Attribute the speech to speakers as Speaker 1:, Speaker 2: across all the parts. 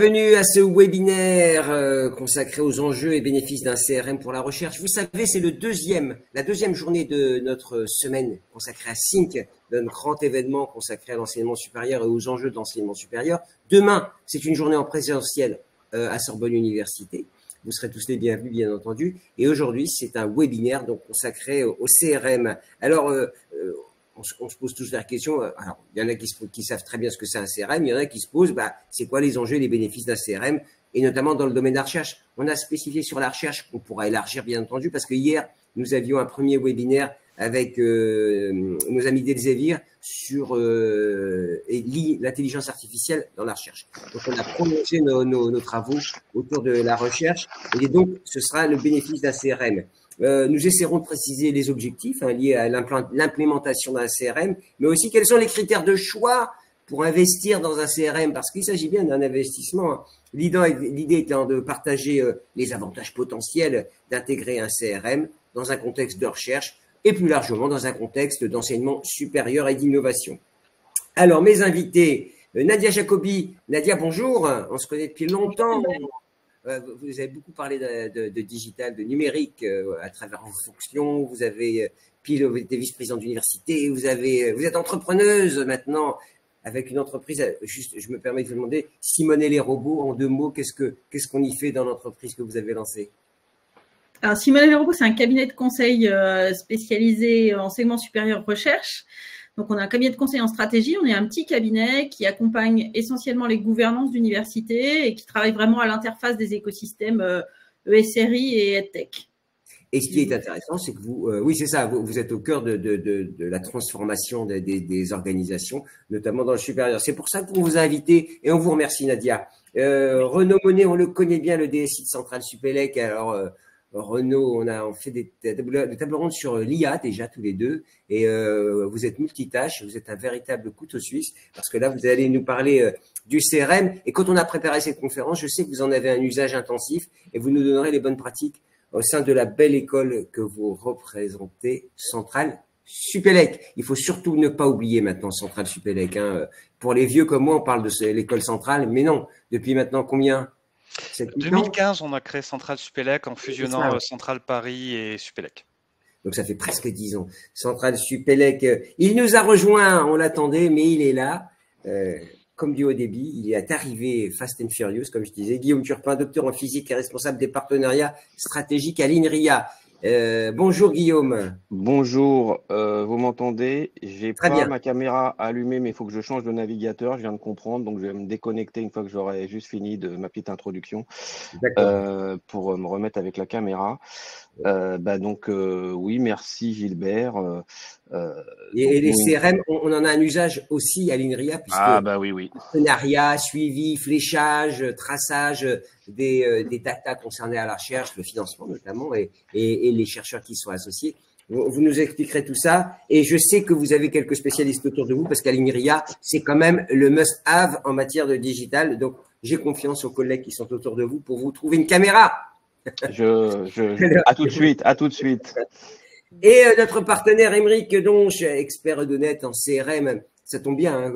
Speaker 1: Bienvenue à ce webinaire consacré aux enjeux et bénéfices d'un CRM pour la recherche. Vous savez, c'est la deuxième journée de notre semaine consacrée à Sync, d'un grand événement consacré à l'enseignement supérieur et aux enjeux de l'enseignement supérieur. Demain, c'est une journée en présentiel à Sorbonne Université. Vous serez tous les bienvenus, bien entendu. Et aujourd'hui, c'est un webinaire donc consacré au CRM. Alors, on se pose tous la question. Alors, il y en a qui savent très bien ce que c'est un CRM. Il y en a qui se posent, c'est quoi les enjeux et les bénéfices d'un CRM, et notamment dans le domaine de la recherche. On a spécifié sur la recherche, qu'on pourra élargir, bien entendu, parce que hier, nous avions un premier webinaire avec nos amis d'Elsevier sur l'intelligence artificielle dans la recherche. Donc, on a prolongé nos travaux autour de la recherche, et donc, ce sera le bénéfice d'un CRM. Nous essaierons de préciser les objectifs liés à l'implémentation d'un CRM, mais aussi quels sont les critères de choix pour investir dans un CRM, parce qu'il s'agit bien d'un investissement. L'idée étant de partager les avantages potentiels d'intégrer un CRM dans un contexte de recherche et plus largement dans un contexte d'enseignement supérieur et d'innovation. Alors, mes invités, Nadia Jacobi. Nadia, bonjour, on se connaît depuis longtemps. Vous avez beaucoup parlé de digital, de numérique à travers vos fonctions. Vous avez été vice-présidente d'université. Vous êtes entrepreneuse maintenant avec une entreprise. Juste, je me permets de vous demander, Simone et les robots, en 2 mots, qu'est-ce qu'on y fait dans l'entreprise que vous avez lancée?
Speaker 2: Alors, Simone et les robots, c'est un cabinet de conseil spécialisé en enseignement supérieur recherche. Donc, on a un cabinet de conseil en stratégie. On est un petit cabinet qui accompagne essentiellement les gouvernances d'universités et qui travaille vraiment à l'interface des écosystèmes ESRI et EdTech.
Speaker 1: Et ce qui est intéressant, c'est que oui, c'est ça, vous êtes au cœur de la transformation des organisations, notamment dans le supérieur. C'est pour ça qu'on vous a invité et on vous remercie, Nadia. Renaud Monet, on le connaît bien, le DSI de Centrale Supélec. Alors, Renaud, on fait des tables rondes sur l'IA déjà tous les deux, et vous êtes multitâche, vous êtes un véritable couteau suisse, parce que là vous allez nous parler du CRM, et quand on a préparé cette conférence, je sais que vous en avez un usage intensif et vous nous donnerez les bonnes pratiques au sein de la belle école que vous représentez, Centrale Supélec. Il faut surtout ne pas oublier maintenant Centrale Supélec. Pour les vieux comme moi, on parle de l'école centrale, mais non, depuis maintenant combien?
Speaker 3: 2015, on a créé Centrale Supélec en fusionnant Centrale Paris et Supélec.
Speaker 1: Donc, ça fait presque 10 ans. Centrale Supélec, il nous a rejoint, on l'attendait, mais il est là. Comme du haut débit, il est arrivé fast and furious, comme je disais. Guillaume Turpin, docteur en physique et responsable des partenariats stratégiques à l'INRIA. Bonjour Guillaume.
Speaker 4: Bonjour, vous m'entendez? J'ai pas ma caméra allumée, mais il faut que je change de navigateur, je viens de comprendre, donc je vais me déconnecter une fois que j'aurai juste fini de ma petite introduction pour me remettre avec la caméra. Oui, merci Gilbert.
Speaker 1: Et les CRM, on en a un usage aussi à l'INRIA, puisque
Speaker 4: oui.
Speaker 1: Partenariat, suivi, fléchage, traçage des data concernés à la recherche, le financement notamment, et les chercheurs qui sont associés. Vous nous expliquerez tout ça. Et je sais que vous avez quelques spécialistes autour de vous, parce qu'à l'INRIA, c'est quand même le must-have en matière de digital. Donc, j'ai confiance aux collègues qui sont autour de vous pour vous trouver une caméra.
Speaker 4: À tout de suite.
Speaker 1: Et notre partenaire Émeric Donche, expert Edonet en CRM, ça tombe bien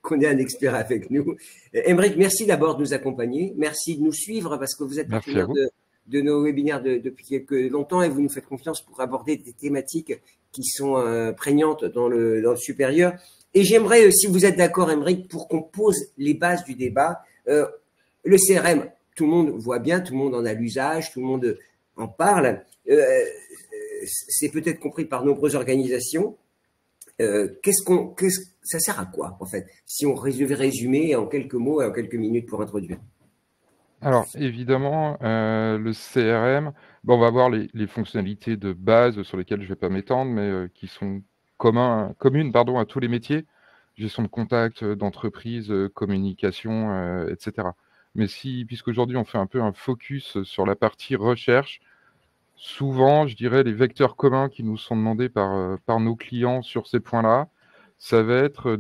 Speaker 1: qu'on ait un expert avec nous. Émeric, merci d'abord de nous accompagner, merci de nous suivre parce que vous êtes partenaire de nos webinaires depuis quelques longtemps et vous nous faites confiance pour aborder des thématiques qui sont prégnantes dans le supérieur. Et j'aimerais, si vous êtes d'accord Émeric, pour qu'on pose les bases du débat, le CRM, tout le monde voit bien, tout le monde en a l'usage, tout le monde en parle. C'est peut-être compris par nombreuses organisations. Ça sert à quoi, en fait, si on devait résumer en quelques mots et en quelques minutes pour introduire?
Speaker 5: Alors, évidemment, le CRM, on va voir les fonctionnalités de base sur lesquelles je ne vais pas m'étendre, mais qui sont communes à tous les métiers, gestion de contact, d'entreprise, communication, etc. Mais puisqu'aujourd'hui, on fait un peu un focus sur la partie recherche, souvent, je dirais, les vecteurs communs qui nous sont demandés par nos clients sur ces points-là, ça va être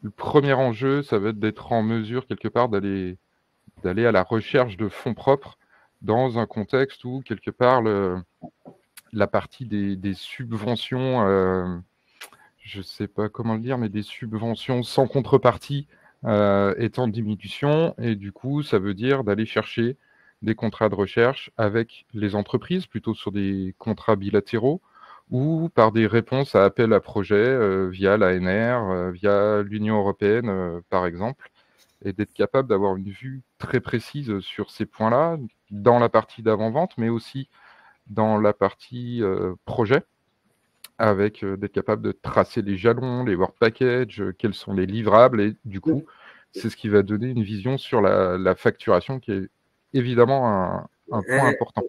Speaker 5: le premier enjeu, ça va être d'être en mesure, quelque part, d'aller à la recherche de fonds propres dans un contexte où, quelque part, la partie des subventions, je ne sais pas comment le dire, mais des subventions sans contrepartie est en diminution et du coup, ça veut dire d'aller chercher des contrats de recherche avec les entreprises, plutôt sur des contrats bilatéraux ou par des réponses à appel à projets via l'ANR, via l'Union européenne, par exemple, et d'être capable d'avoir une vue très précise sur ces points-là, dans la partie d'avant-vente, mais aussi dans la partie projet, avec d'être capable de tracer les jalons, les work packages, quels sont les livrables, et du coup, c'est ce qui va donner une vision sur la facturation qui est évidemment un point important.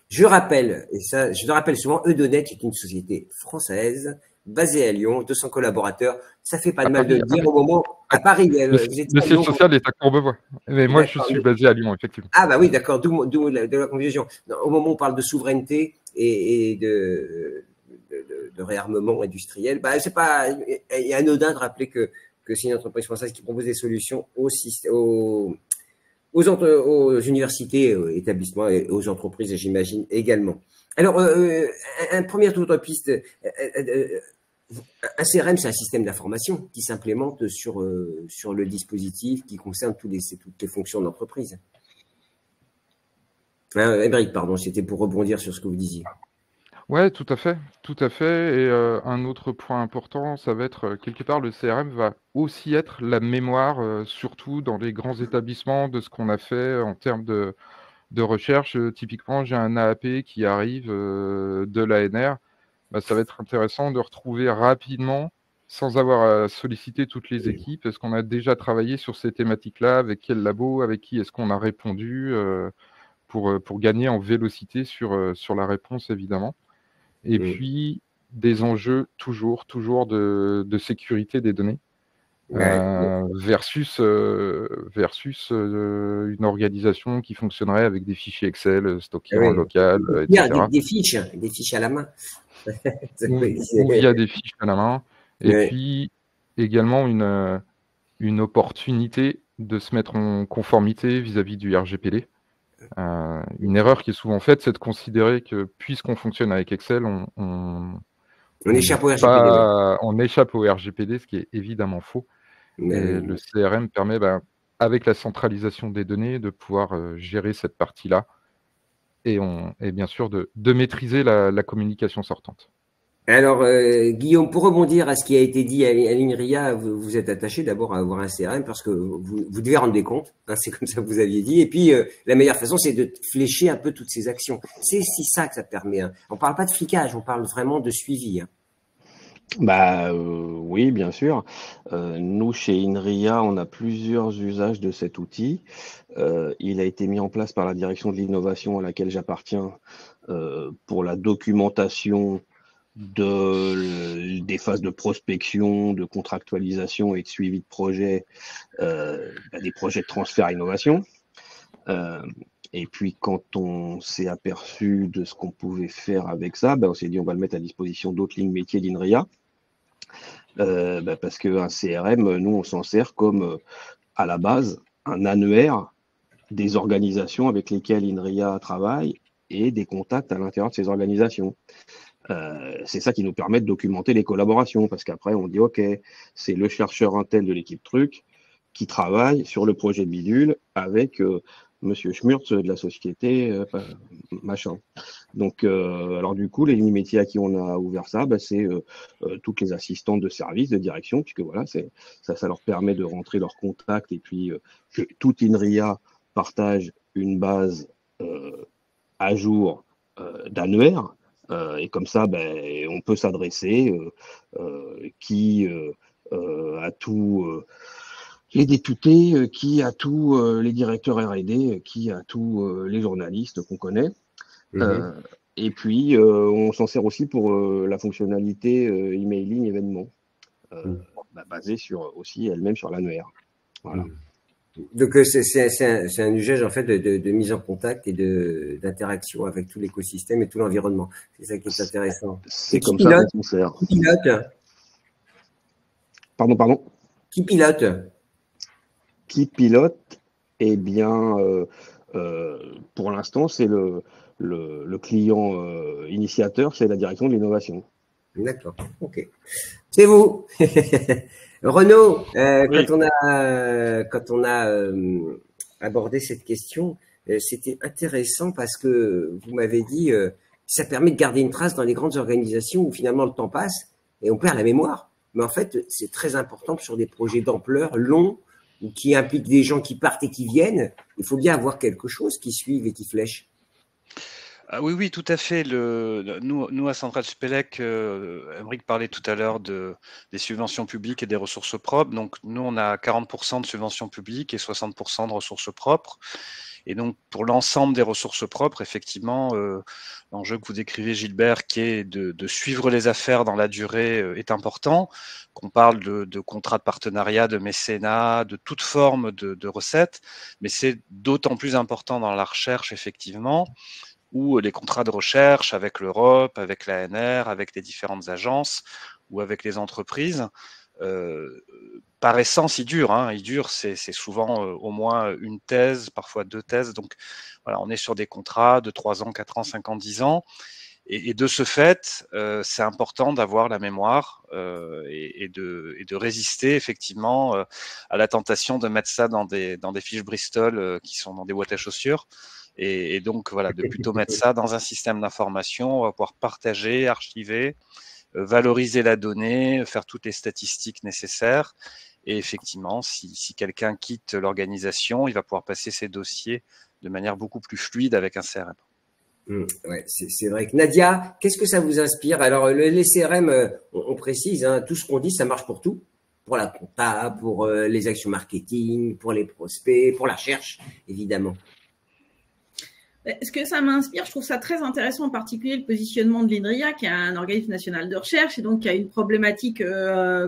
Speaker 1: Je rappelle, et ça, je le rappelle souvent, Eudonet est une société française basée à Lyon, 200 collaborateurs. Ça fait pas de mal de le dire au moment à Paris.
Speaker 5: Le siège social est à Courbevoie, mais moi je suis basé à Lyon, effectivement.
Speaker 1: Ah bah oui, d'accord, d'où la confusion. Au moment où on parle de souveraineté et de réarmement industriel, bah c'est pas anodin de rappeler que c'est une entreprise française qui propose des solutions aux universités, aux établissements et aux entreprises, j'imagine également. Alors, un premier tour de piste, un CRM, c'est un système d'information qui s'implémente sur le dispositif qui concerne toutes les fonctions de l'entreprise. Émeric, pardon, c'était pour rebondir sur ce que vous disiez.
Speaker 5: Ouais, tout à fait, tout à fait. Et un autre point important, ça va être quelque part, le CRM va aussi être la mémoire, surtout dans les grands établissements, de ce qu'on a fait en termes de recherche. Typiquement, j'ai un AAP qui arrive de l'ANR. Bah, ça va être intéressant de retrouver rapidement, sans avoir à solliciter toutes les équipes, est-ce qu'on a déjà travaillé sur ces thématiques-là, avec quel labo, avec qui est-ce qu'on a répondu, pour gagner en vélocité sur la réponse, évidemment. Et puis, des enjeux toujours de sécurité des données, versus une organisation qui fonctionnerait avec des fichiers Excel stockés en local, etc.
Speaker 1: Des fiches à la main.
Speaker 5: Ou via des fiches à la main. Et puis, également une opportunité de se mettre en conformité vis-à-vis du RGPD. Une erreur qui est souvent faite, c'est de considérer que puisqu'on fonctionne avec Excel, on
Speaker 1: échappe au RGPD.
Speaker 5: On échappe au RGPD, ce qui est évidemment faux. Et le CRM permet, avec la centralisation des données, de pouvoir gérer cette partie-là et bien sûr de maîtriser la communication sortante.
Speaker 1: Alors, Guillaume, pour rebondir à ce qui a été dit à l'INRIA, vous êtes attaché d'abord à avoir un CRM parce que vous devez rendre des comptes, hein, c'est comme ça que vous aviez dit. Et puis, la meilleure façon, c'est de flécher un peu toutes ces actions. C'est ça que ça permet. Hein. On ne parle pas de flicage, on parle vraiment de suivi. Hein.
Speaker 4: Oui, bien sûr. Nous, chez INRIA, on a plusieurs usages de cet outil. Il a été mis en place par la direction de l'innovation à laquelle j'appartiens pour la documentation des phases de prospection, de contractualisation et de suivi de projet, des projets de transfert innovation. Et puis, quand on s'est aperçu de ce qu'on pouvait faire avec ça, on s'est dit on va le mettre à disposition d'autres lignes métiers d'INRIA. Parce qu'un CRM, nous, on s'en sert comme, à la base, un annuaire des organisations avec lesquelles INRIA travaille et des contacts à l'intérieur de ces organisations. C'est ça qui nous permet de documenter les collaborations, parce qu'après, on dit, OK, c'est le chercheur intel de l'équipe truc qui travaille sur le projet bidule avec Monsieur Schmurtz de la société machin. Donc, alors du coup, les lignes métiers à qui on a ouvert ça, c'est toutes les assistantes de service, de direction, puisque voilà, ça leur permet de rentrer leurs contacts et puis que tout INRIA partage une base à jour d'annuaire. Et comme ça, on peut s'adresser qui a tout les députés, qui a tous les directeurs R&D, qui a tous les journalistes qu'on connaît. Et puis, on s'en sert aussi pour la fonctionnalité emailing événement, basée aussi elle-même sur l'annuaire. Voilà.
Speaker 1: Donc, c'est un usage en fait de mise en contact et d'interaction avec tout l'écosystème et tout l'environnement. C'est ça qui est intéressant.
Speaker 4: C'est comme ça qu'on s'en sert.
Speaker 1: Qui pilote ?
Speaker 4: Pardon ?
Speaker 1: Qui pilote ?
Speaker 4: Qui pilote ? Eh bien, pour l'instant, c'est le client initiateur, c'est la direction de l'innovation.
Speaker 1: D'accord, ok. C'est vous. Renaud,
Speaker 3: Oui.
Speaker 1: quand on a abordé cette question, c'était intéressant parce que vous m'avez dit ça permet de garder une trace dans les grandes organisations où finalement le temps passe et on perd la mémoire. Mais en fait, c'est très important sur des projets d'ampleur longs ou qui impliquent des gens qui partent et qui viennent. Il faut bien avoir quelque chose qui suive et qui flèche.
Speaker 3: Ah oui, oui, tout à fait. Nous à Centrale Supélec, Aymeric parlait tout à l'heure des subventions publiques et des ressources propres. Donc, nous, on a 40% de subventions publiques et 60% de ressources propres. Et donc, pour l'ensemble des ressources propres, effectivement, l'enjeu que vous décrivez, Gilbert, qui est de suivre les affaires dans la durée, est important. Qu'on parle de contrats de partenariat, de mécénat, de toute forme de recettes, mais c'est d'autant plus important dans la recherche, effectivement, ou les contrats de recherche avec l'Europe, avec l'ANR, avec les différentes agences ou avec les entreprises. Par essence, ils durent. Hein. Ils durent, c'est souvent au moins une thèse, parfois 2 thèses. Donc voilà, on est sur des contrats de 3 ans, 4 ans, 5 ans, 10 ans. Et de ce fait, c'est important d'avoir la mémoire et de résister effectivement à la tentation de mettre ça dans des fiches Bristol qui sont dans des boîtes à chaussures. Et donc voilà, de plutôt mettre ça dans un système d'information, on va pouvoir partager, archiver, valoriser la donnée, faire toutes les statistiques nécessaires. Et effectivement, si quelqu'un quitte l'organisation, il va pouvoir passer ses dossiers de manière beaucoup plus fluide avec un CRM.
Speaker 1: Ouais, c'est vrai que Nadia, qu'est-ce que ça vous inspire? Alors, les CRM, on précise, hein, tout ce qu'on dit, ça marche pour tout. Pour la compta, pour les actions marketing, pour les prospects, pour la recherche, évidemment.
Speaker 2: Ce que ça m'inspire, je trouve ça très intéressant, en particulier le positionnement de l'INRIA, qui est un organisme national de recherche, et donc qui a une problématique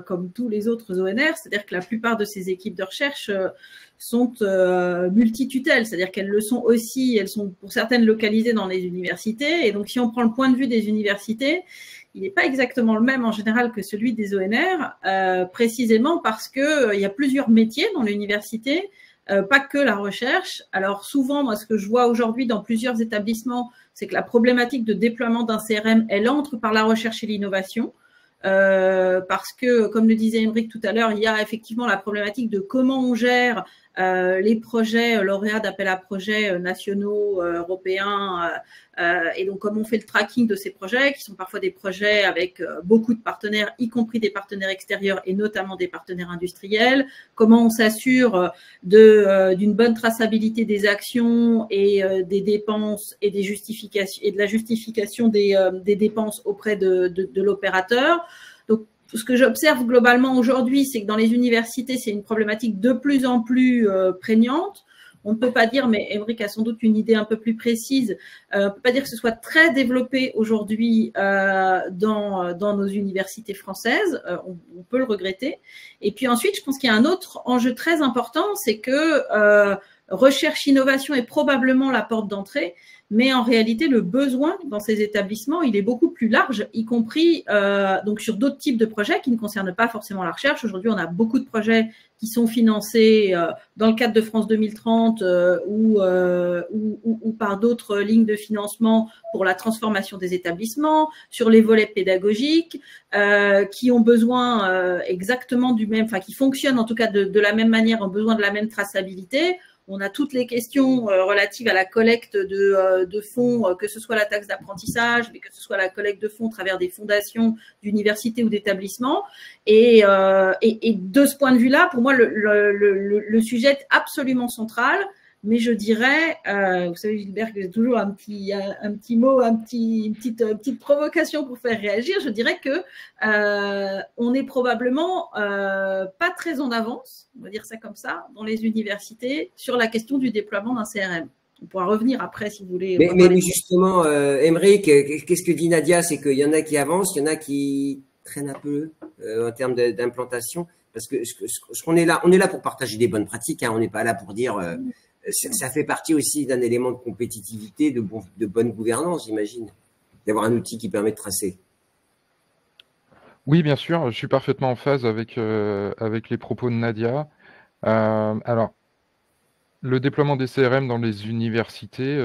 Speaker 2: comme tous les autres ONR, c'est-à-dire que la plupart de ces équipes de recherche sont multitutelles, c'est-à-dire qu'elles le sont aussi, elles sont pour certaines localisées dans les universités, et donc si on prend le point de vue des universités, il n'est pas exactement le même en général que celui des ONR, précisément parce que il y a plusieurs métiers dans l'université, pas que la recherche. Alors souvent, moi, ce que je vois aujourd'hui dans plusieurs établissements, c'est que la problématique de déploiement d'un CRM, elle entre par la recherche et l'innovation. Parce que, comme le disait Aymeric tout à l'heure, il y a effectivement la problématique de comment on gère les projets lauréats d'appel à projets nationaux, européens, et donc comment on fait le tracking de ces projets, qui sont parfois des projets avec beaucoup de partenaires, y compris des partenaires extérieurs et notamment des partenaires industriels, comment on s'assure d'une bonne traçabilité des actions et des dépenses et des justifications et de la justification des dépenses auprès de l'opérateur. Donc, ce que j'observe globalement aujourd'hui, c'est que dans les universités, c'est une problématique de plus en plus prégnante. On ne peut pas dire, mais Aymeric a sans doute une idée un peu plus précise, on ne peut pas dire que ce soit très développé aujourd'hui dans nos universités françaises. On peut le regretter. Et puis ensuite, je pense qu'il y a un autre enjeu très important, c'est que recherche, innovation est probablement la porte d'entrée, mais en réalité, le besoin dans ces établissements, il est beaucoup plus large, y compris donc sur d'autres types de projets qui ne concernent pas forcément la recherche. Aujourd'hui, on a beaucoup de projets qui sont financés dans le cadre de France 2030 ou par d'autres lignes de financement pour la transformation des établissements, sur les volets pédagogiques, qui ont besoin exactement du même, enfin qui fonctionnent en tout cas de la même manière, ont besoin de la même traçabilité. On a toutes les questions relatives à la collecte de fonds, que ce soit la taxe d'apprentissage, mais que ce soit la collecte de fonds à travers des fondations d'universités ou d'établissements. Et de ce point de vue-là, pour moi, le sujet est absolument central. Mais je dirais, vous savez Gilbert, que j'ai toujours un petit mot, une petite provocation pour faire réagir. Je dirais que on est probablement pas très en avance, on va dire ça comme ça, dans les universités sur la question du déploiement d'un CRM. On pourra revenir après si vous voulez.
Speaker 1: Mais justement, Aymeric, qu'est-ce que dit Nadia? C'est qu'il y en a qui avancent, il y en a qui traînent un peu en termes d'implantation. Parce que ce qu'on est là, on est là pour partager des bonnes pratiques. Hein, on n'est pas là pour dire. Ça fait partie aussi d'un élément de compétitivité, de bonne gouvernance, j'imagine, d'avoir un outil qui permet de tracer.
Speaker 5: Oui, bien sûr, je suis parfaitement en phase avec les propos de Nadia. Alors, le déploiement des CRM dans les universités,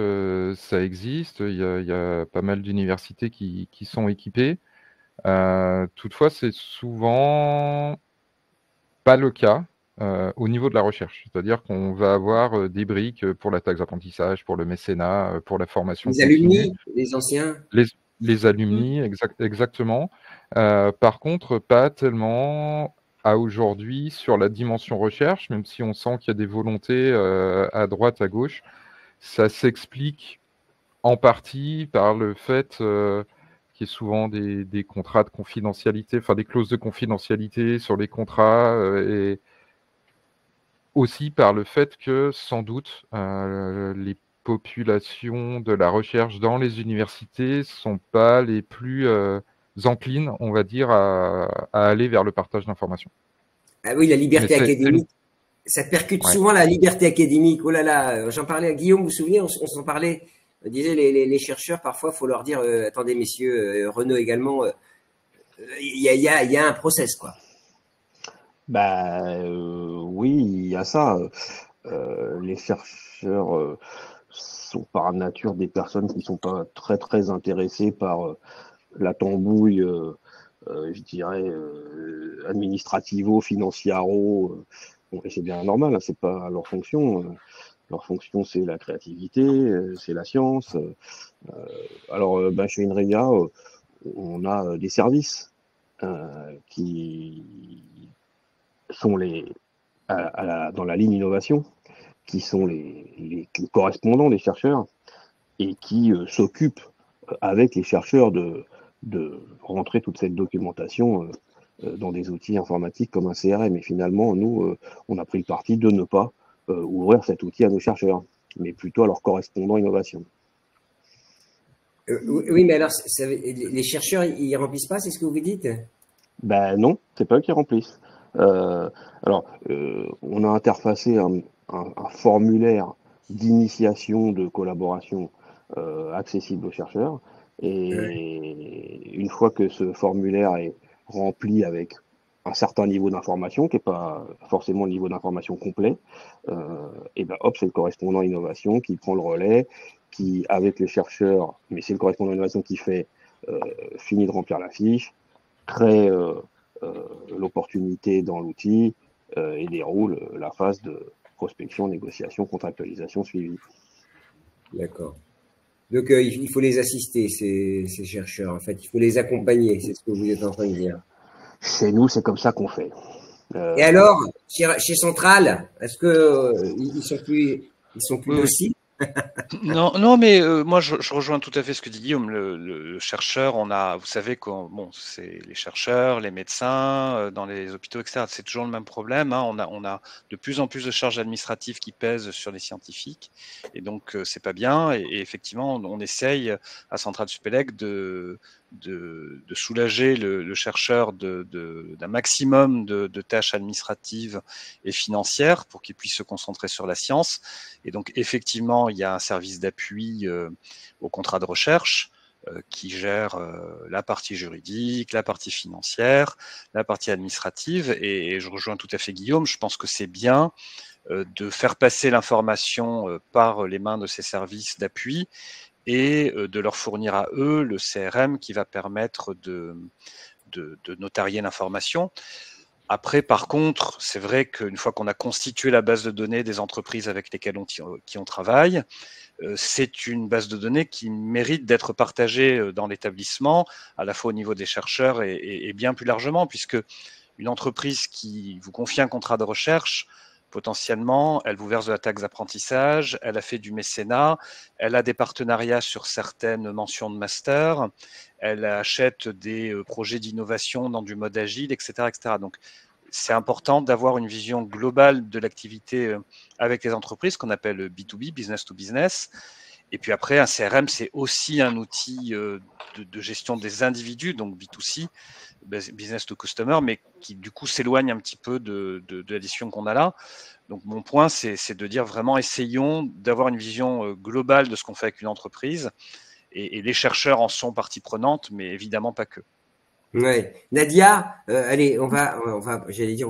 Speaker 5: ça existe. Il y a pas mal d'universités qui sont équipées. Toutefois, c'est souvent pas le cas au niveau de la recherche. C'est-à-dire qu'on va avoir des briques pour la taxe d'apprentissage, pour le mécénat, pour la formation
Speaker 1: Les
Speaker 5: continue.
Speaker 1: alumni, les anciens.
Speaker 5: Les alumni, exactement. Par contre, pas tellement à aujourd'hui sur la dimension recherche, même si on sent qu'il y a des volontés à droite, à gauche. Ça s'explique en partie par le fait qu'il y ait souvent des contrats de confidentialité, enfin des clauses de confidentialité sur les contrats, et aussi par le fait que sans doute les populations de la recherche dans les universités sont pas les plus enclines, on va dire, à aller vers le partage d'informations.
Speaker 1: Ah oui, la liberté académique, ça percute souvent la liberté académique. Oh là là, j'en parlais à Guillaume, vous vous souvenez, on s'en parlait. On disait les chercheurs, parfois, il faut leur dire, attendez messieurs, Renaud également, il y a un process, quoi.
Speaker 4: Oui, il y a ça. Les chercheurs sont par nature des personnes qui sont pas très très intéressées par la tambouille, je dirais, administrativo-financiaro. Bon, et c'est bien normal, hein, c'est pas leur fonction. Leur fonction, c'est la créativité, c'est la science. Chez INRIA, on a des services qui sont dans la ligne innovation, qui sont les correspondants des chercheurs et qui s'occupent avec les chercheurs de rentrer toute cette documentation dans des outils informatiques comme un CRM. Et finalement, nous, on a pris le parti de ne pas ouvrir cet outil à nos chercheurs, mais plutôt à leurs correspondants innovation.
Speaker 1: Oui, mais alors, les chercheurs, ils remplissent pas, c'est ce que vous dites?
Speaker 4: Non, c'est pas eux qui remplissent. On a interfacé un formulaire d'initiation de collaboration accessible aux chercheurs. Et une fois que ce formulaire est rempli avec un certain niveau d'information, qui n'est pas forcément le niveau d'information complet, c'est le correspondant innovation qui prend le relais, qui, avec les chercheurs, mais c'est le correspondant innovation qui finit de remplir la fiche, crée l'opportunité dans l'outil et déroule la phase de prospection, négociation, contractualisation, suivi.
Speaker 1: D'accord. Donc, il faut les assister, ces chercheurs. En fait, il faut les accompagner. C'est ce que vous êtes en train de dire.
Speaker 4: Chez nous, c'est comme ça qu'on fait.
Speaker 1: Et alors, chez Centrale, est-ce que ils sont plus dociles?
Speaker 3: Non, mais moi je rejoins tout à fait ce que dit Guillaume. Le chercheur, vous savez c'est les chercheurs, les médecins dans les hôpitaux, etc. C'est toujours le même problème. Hein. On a de plus en plus de charges administratives qui pèsent sur les scientifiques, et donc c'est pas bien. Et effectivement, on essaye à Centrale Supélec de soulager le chercheur d'un maximum de tâches administratives et financières pour qu'il puisse se concentrer sur la science. Et donc, effectivement, il y a un service d'appui au contrat de recherche qui gère la partie juridique, la partie financière, la partie administrative. Et je rejoins tout à fait Guillaume, je pense que c'est bien de faire passer l'information par les mains de ces services d'appui et de leur fournir à eux le CRM qui va permettre de notarier l'information. Après, par contre, c'est vrai qu'une fois qu'on a constitué la base de données des entreprises avec lesquelles on travaille, c'est une base de données qui mérite d'être partagée dans l'établissement, à la fois au niveau des chercheurs et bien plus largement, puisque une entreprise qui vous confie un contrat de recherche, potentiellement, elle vous verse de la taxe d'apprentissage, elle a fait du mécénat, elle a des partenariats sur certaines mentions de master, elle achète des projets d'innovation dans du mode agile, etc., etc. Donc, c'est important d'avoir une vision globale de l'activité avec les entreprises, qu'on appelle B2B, business to business. Et puis après, un CRM, c'est aussi un outil de gestion des individus, donc B2C, business to customer, mais qui du coup s'éloigne un petit peu de la décision qu'on a là. Donc mon point, c'est de dire vraiment, essayons d'avoir une vision globale de ce qu'on fait avec une entreprise. Et les chercheurs en sont partie prenante, mais évidemment pas que.
Speaker 1: Ouais. Nadia, allez, on va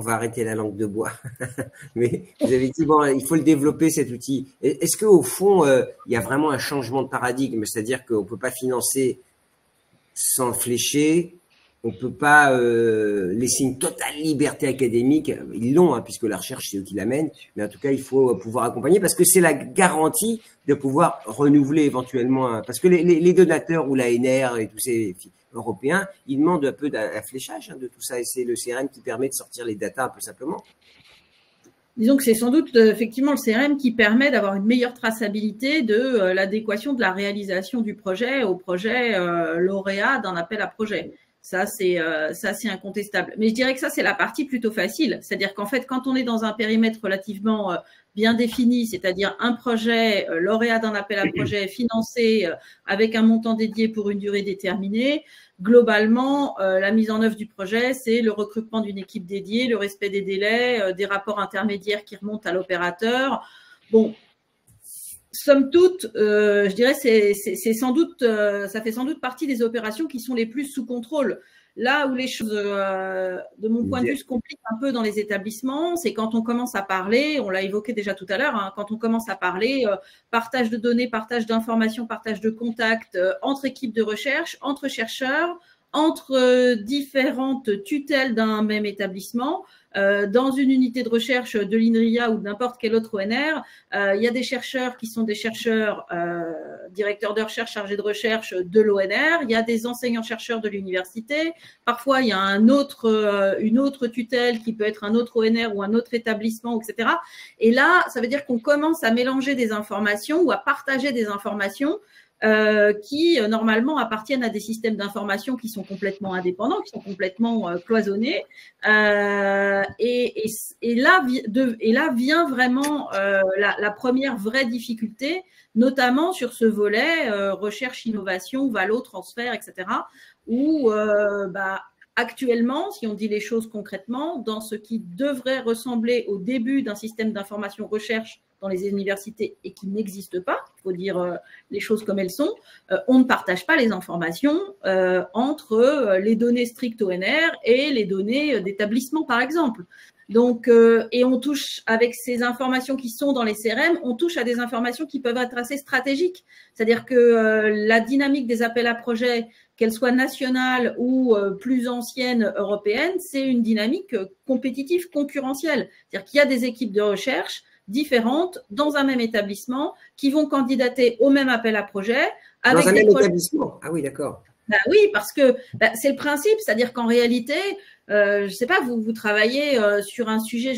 Speaker 1: arrêter la langue de bois. Mais vous avez dit, bon, il faut le développer, cet outil. Est-ce qu'au fond, il y a vraiment un changement de paradigme? C'est-à-dire qu'on ne peut pas financer sans flécher, on peut pas laisser une totale liberté académique. Ils l'ont, hein, puisque la recherche, c'est eux qui l'amènent. Mais en tout cas, il faut pouvoir accompagner parce que c'est la garantie de pouvoir renouveler éventuellement. Parce que les donateurs ou l'ANR et tous ces Européens, ils demandent un peu d'un fléchage, hein, de tout ça. Et c'est le CRM qui permet de sortir les datas un peu simplement.
Speaker 2: Disons que c'est sans doute effectivement le CRM qui permet d'avoir une meilleure traçabilité de l'adéquation de la réalisation du projet au projet lauréat d'un appel à projet. Ça, c'est incontestable. Mais je dirais que ça, c'est la partie plutôt facile. C'est-à-dire qu'en fait, quand on est dans un périmètre relativement bien défini, c'est-à-dire un projet lauréat d'un appel à projet financé avec un montant dédié pour une durée déterminée, globalement, la mise en œuvre du projet, c'est le recrutement d'une équipe dédiée, le respect des délais, des rapports intermédiaires qui remontent à l'opérateur. Bon, somme toute, je dirais, c'est sans doute, ça fait sans doute partie des opérations qui sont les plus sous contrôle. Là où les choses, de mon point de vue, se compliquent un peu dans les établissements, c'est quand on commence à parler, on l'a évoqué déjà tout à l'heure, hein, quand on commence à parler partage de données, partage d'informations, partage de contacts entre équipes de recherche, entre chercheurs, entre différentes tutelles d'un même établissement. Dans une unité de recherche de l'INRIA ou de n'importe quel autre ONR, il y a des chercheurs qui sont des chercheurs, directeurs de recherche, chargés de recherche de l'ONR, il y a des enseignants-chercheurs de l'université, parfois il y a une autre tutelle qui peut être un autre ONR ou un autre établissement, etc. Et là, ça veut dire qu'on commence à mélanger des informations ou à partager des informations qui normalement appartiennent à des systèmes d'information qui sont complètement indépendants, qui sont complètement cloisonnés. Et là vient vraiment la première vraie difficulté, notamment sur ce volet recherche, innovation, valo, transfert, etc. Où actuellement, si on dit les choses concrètement, dans ce qui devrait ressembler au début d'un système d'information recherche dans les universités et qui n'existe pas, il faut dire les choses comme elles sont, on ne partage pas les informations entre les données strictes ONR et les données d'établissement, par exemple. Donc, et on touche, avec ces informations qui sont dans les CRM, on touche à des informations qui peuvent être assez stratégiques. C'est-à-dire que la dynamique des appels à projets, qu'elle soit nationale ou plus ancienne européenne, c'est une dynamique compétitive, concurrentielle. C'est-à-dire qu'il y a des équipes de recherche différentes dans un même établissement qui vont candidater au même appel à projet.
Speaker 1: Avec dans un même établissement. Ah oui, d'accord.
Speaker 2: Ben oui, parce que c'est le principe, c'est-à-dire qu'en réalité, je sais pas, vous travaillez sur un sujet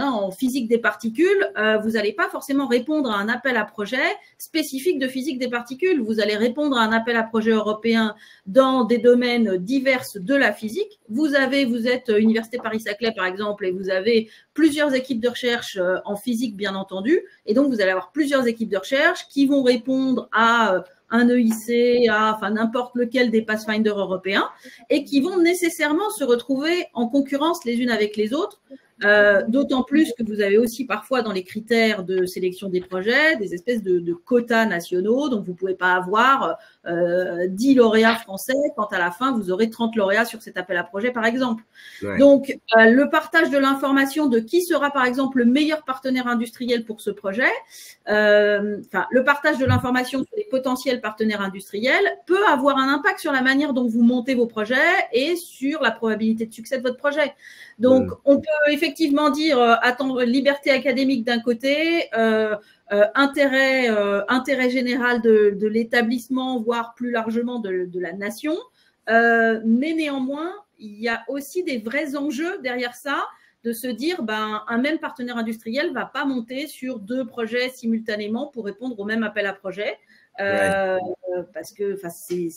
Speaker 2: en physique des particules, vous n'allez pas forcément répondre à un appel à projet spécifique de physique des particules. Vous allez répondre à un appel à projet européen dans des domaines divers de la physique. Vous êtes Université Paris-Saclay par exemple, et vous avez plusieurs équipes de recherche en physique bien entendu, et donc vous allez avoir plusieurs équipes de recherche qui vont répondre à un EIC, enfin n'importe lequel des Pathfinder européens, et qui vont nécessairement se retrouver en concurrence les unes avec les autres, d'autant plus que vous avez aussi parfois dans les critères de sélection des projets des espèces de quotas nationaux, donc vous ne pouvez pas avoir 10 lauréats français quand à la fin vous aurez 30 lauréats sur cet appel à projet par exemple. Ouais. Donc le partage de l'information de qui sera par exemple le meilleur partenaire industriel pour ce projet, le partage de l'information sur les potentiels partenaires industriels peut avoir un impact sur la manière dont vous montez vos projets et sur la probabilité de succès de votre projet. Donc on peut effectivement dire liberté académique d'un côté, intérêt général de l'établissement, voire plus largement de la nation. Mais néanmoins, il y a aussi des vrais enjeux derrière ça, de se dire un même partenaire industriel ne va pas monter sur 2 projets simultanément pour répondre au même appel à projet. Parce que c'est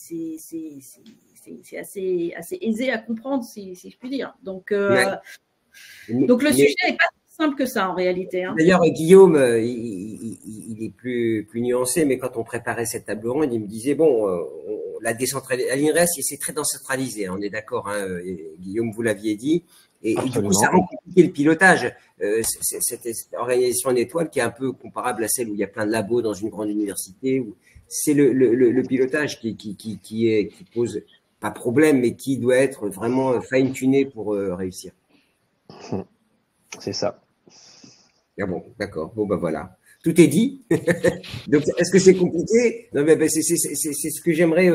Speaker 2: assez aisé à comprendre, si je puis dire. Donc le sujet n'est pas si simple que ça en réalité. Hein.
Speaker 1: D'ailleurs, Guillaume, il est plus nuancé, mais quand on préparait cette table ronde, il me disait la décentralisation, à l'INRES, c'est très décentralisé, on est d'accord, hein, Guillaume, vous l'aviez dit, et du coup, ça rend compliqué le pilotage. Cette organisation en étoile qui est un peu comparable à celle où il y a plein de labos dans une grande université, où c'est le pilotage qui pose pas problème, mais qui doit être vraiment fine-tuné pour réussir.
Speaker 4: C'est ça.
Speaker 1: Ah bon, d'accord. Bon, voilà. Tout est dit. Donc, est-ce que c'est compliqué? Non, mais c'est ce que j'aimerais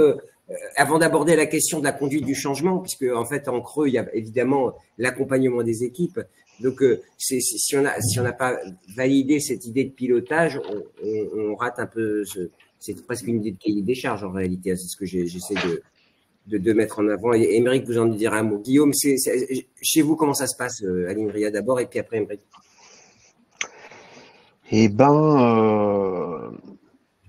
Speaker 1: avant d'aborder la question de la conduite du changement, puisque en fait en creux il y a évidemment l'accompagnement des équipes. Donc si on n'a pas validé cette idée de pilotage, on rate un peu. C'est presque une idée de cahier des charges en réalité. C'est ce que j'essaie de mettre en avant. Et Émeric, vous en direz un mot. Guillaume, chez vous, comment ça se passe? Aline Ria d'abord et puis après Émeric.
Speaker 4: Eh ben,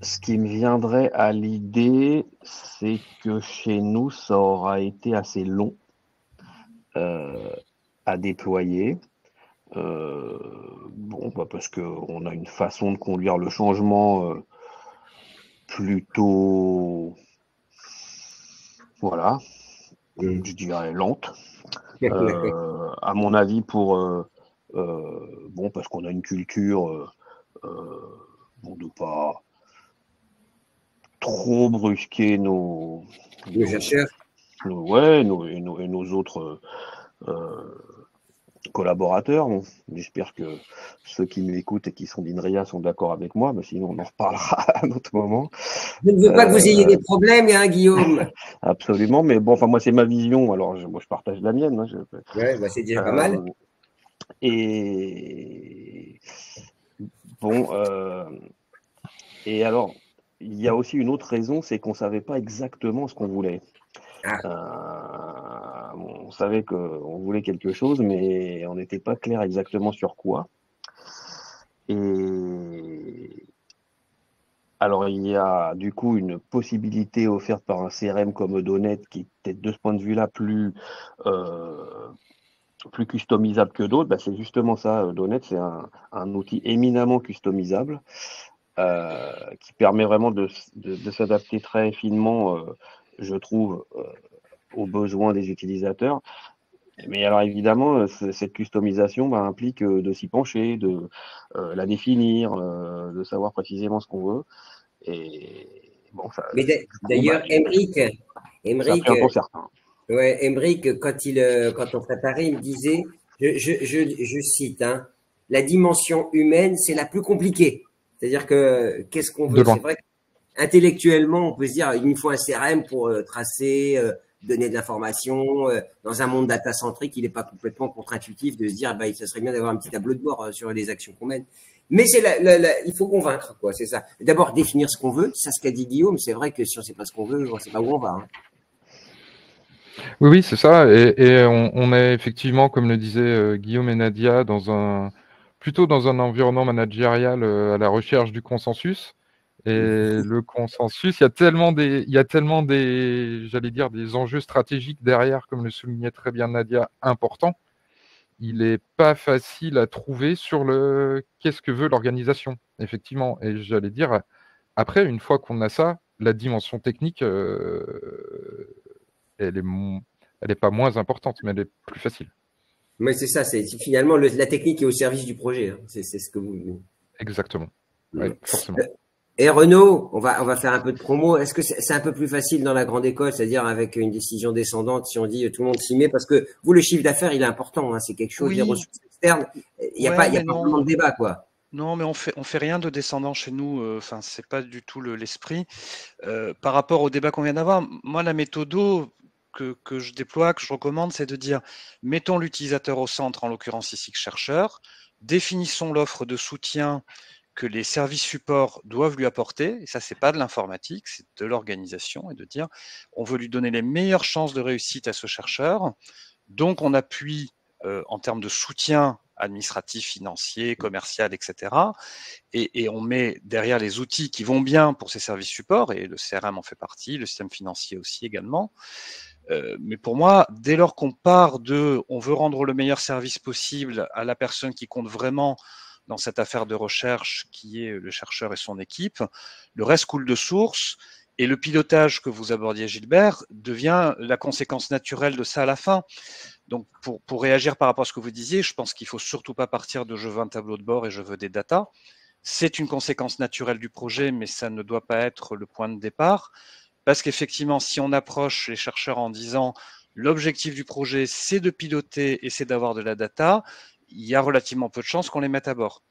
Speaker 4: ce qui me viendrait à l'idée, c'est que chez nous, ça aura été assez long à déployer. Parce qu'on a une façon de conduire le changement plutôt, voilà, je dirais lente. À mon avis, parce qu'on a une culture de pas trop brusquer nos
Speaker 1: chercheurs.
Speaker 4: Nos autres collaborateurs. Bon, j'espère que ceux qui m'écoutent et qui sont d'INRIA sont d'accord avec moi, mais sinon on en reparlera à un autre moment.
Speaker 1: Je ne veux pas que vous ayez des problèmes, hein, Guillaume.
Speaker 4: Absolument, mais bon, moi c'est ma vision, alors moi je partage la mienne. Hein,
Speaker 1: c'est déjà pas mal.
Speaker 4: Et bon, et alors, il y a aussi une autre raison, c'est qu'on ne savait pas exactement ce qu'on voulait. On savait qu'on voulait quelque chose, mais on n'était pas clair exactement sur quoi. Et alors, il y a du coup une possibilité offerte par un CRM comme Odonet qui est peut-être de ce point de vue-là plus customisable que d'autres. C'est justement ça, Odonet, c'est un outil éminemment customisable qui permet vraiment de s'adapter très finement, je trouve, aux besoins des utilisateurs. Mais alors évidemment, cette customisation implique de s'y pencher, de la définir, de savoir précisément ce qu'on veut. Et bon, ça.
Speaker 1: Mais d'ailleurs, Émeric, quand on préparait, il me disait, je cite, hein, la dimension humaine, c'est la plus compliquée. C'est-à-dire que qu'est-ce qu'on veut? C'est vrai qu'intellectuellement, on peut se dire, il nous faut un CRM pour tracer, donner de l'information. Dans un monde data-centrique, il n'est pas complètement contre-intuitif de se dire, ça serait bien d'avoir un petit tableau de bord sur les actions qu'on mène. Mais il faut convaincre, quoi, c'est ça. D'abord, définir ce qu'on veut. C'est ce qu'a dit Guillaume. C'est vrai que si on ne sait pas ce qu'on veut, on ne sait pas où on va. Hein.
Speaker 5: Oui, c'est ça. Et on est effectivement, comme le disaient Guillaume et Nadia, plutôt dans un environnement managérial à la recherche du consensus. Et le consensus, il y a tellement des, j'allais dire, des enjeux stratégiques derrière, comme le soulignait très bien Nadia, importants. Il n'est pas facile à trouver sur qu'est-ce que veut l'organisation, effectivement. Et j'allais dire, après, une fois qu'on a ça, la dimension technique, elle n'est pas moins importante, mais elle est plus facile.
Speaker 1: Oui, c'est ça. Finalement, la technique est au service du projet. Hein. C'est ce que vous...
Speaker 5: Exactement. Oui, forcément.
Speaker 1: Et Renaud, on va faire un peu de promo. Est-ce que c'est un peu plus facile dans la grande école, c'est-à-dire avec une décision descendante, si on dit tout le monde s'y met, parce que vous, le chiffre d'affaires, il est important. Hein, c'est quelque chose, des ressources externes. Il n'y a pas vraiment de débat, quoi.
Speaker 3: Non, mais on fait rien de descendant chez nous. Enfin, c'est pas du tout l'esprit. Par rapport au débat qu'on vient d'avoir, moi, la méthodo que je déploie, que je recommande, c'est de dire mettons l'utilisateur au centre, en l'occurrence ici chercheur, définissons l'offre de soutien que les services supports doivent lui apporter, et ça, c'est pas de l'informatique, c'est de l'organisation, et de dire on veut lui donner les meilleures chances de réussite à ce chercheur, donc on appuie en termes de soutien administratif, financier, commercial, etc. Et on met derrière les outils qui vont bien pour ces services supports, et le CRM en fait partie, le système financier aussi également. Mais pour moi, dès lors qu'on part on veut rendre le meilleur service possible à la personne qui compte vraiment dans cette affaire de recherche qui est le chercheur et son équipe, le reste coule de source, et le pilotage que vous abordiez, Gilbert, devient la conséquence naturelle de ça à la fin. Donc, pour réagir par rapport à ce que vous disiez, je pense qu'il ne faut surtout pas partir de je veux un tableau de bord et je veux des datas. C'est une conséquence naturelle du projet, mais ça ne doit pas être le point de départ. Parce qu'effectivement, si on approche les chercheurs en disant l'objectif du projet, c'est de piloter et c'est d'avoir de la data, il y a relativement peu de chances qu'on les mette à bord.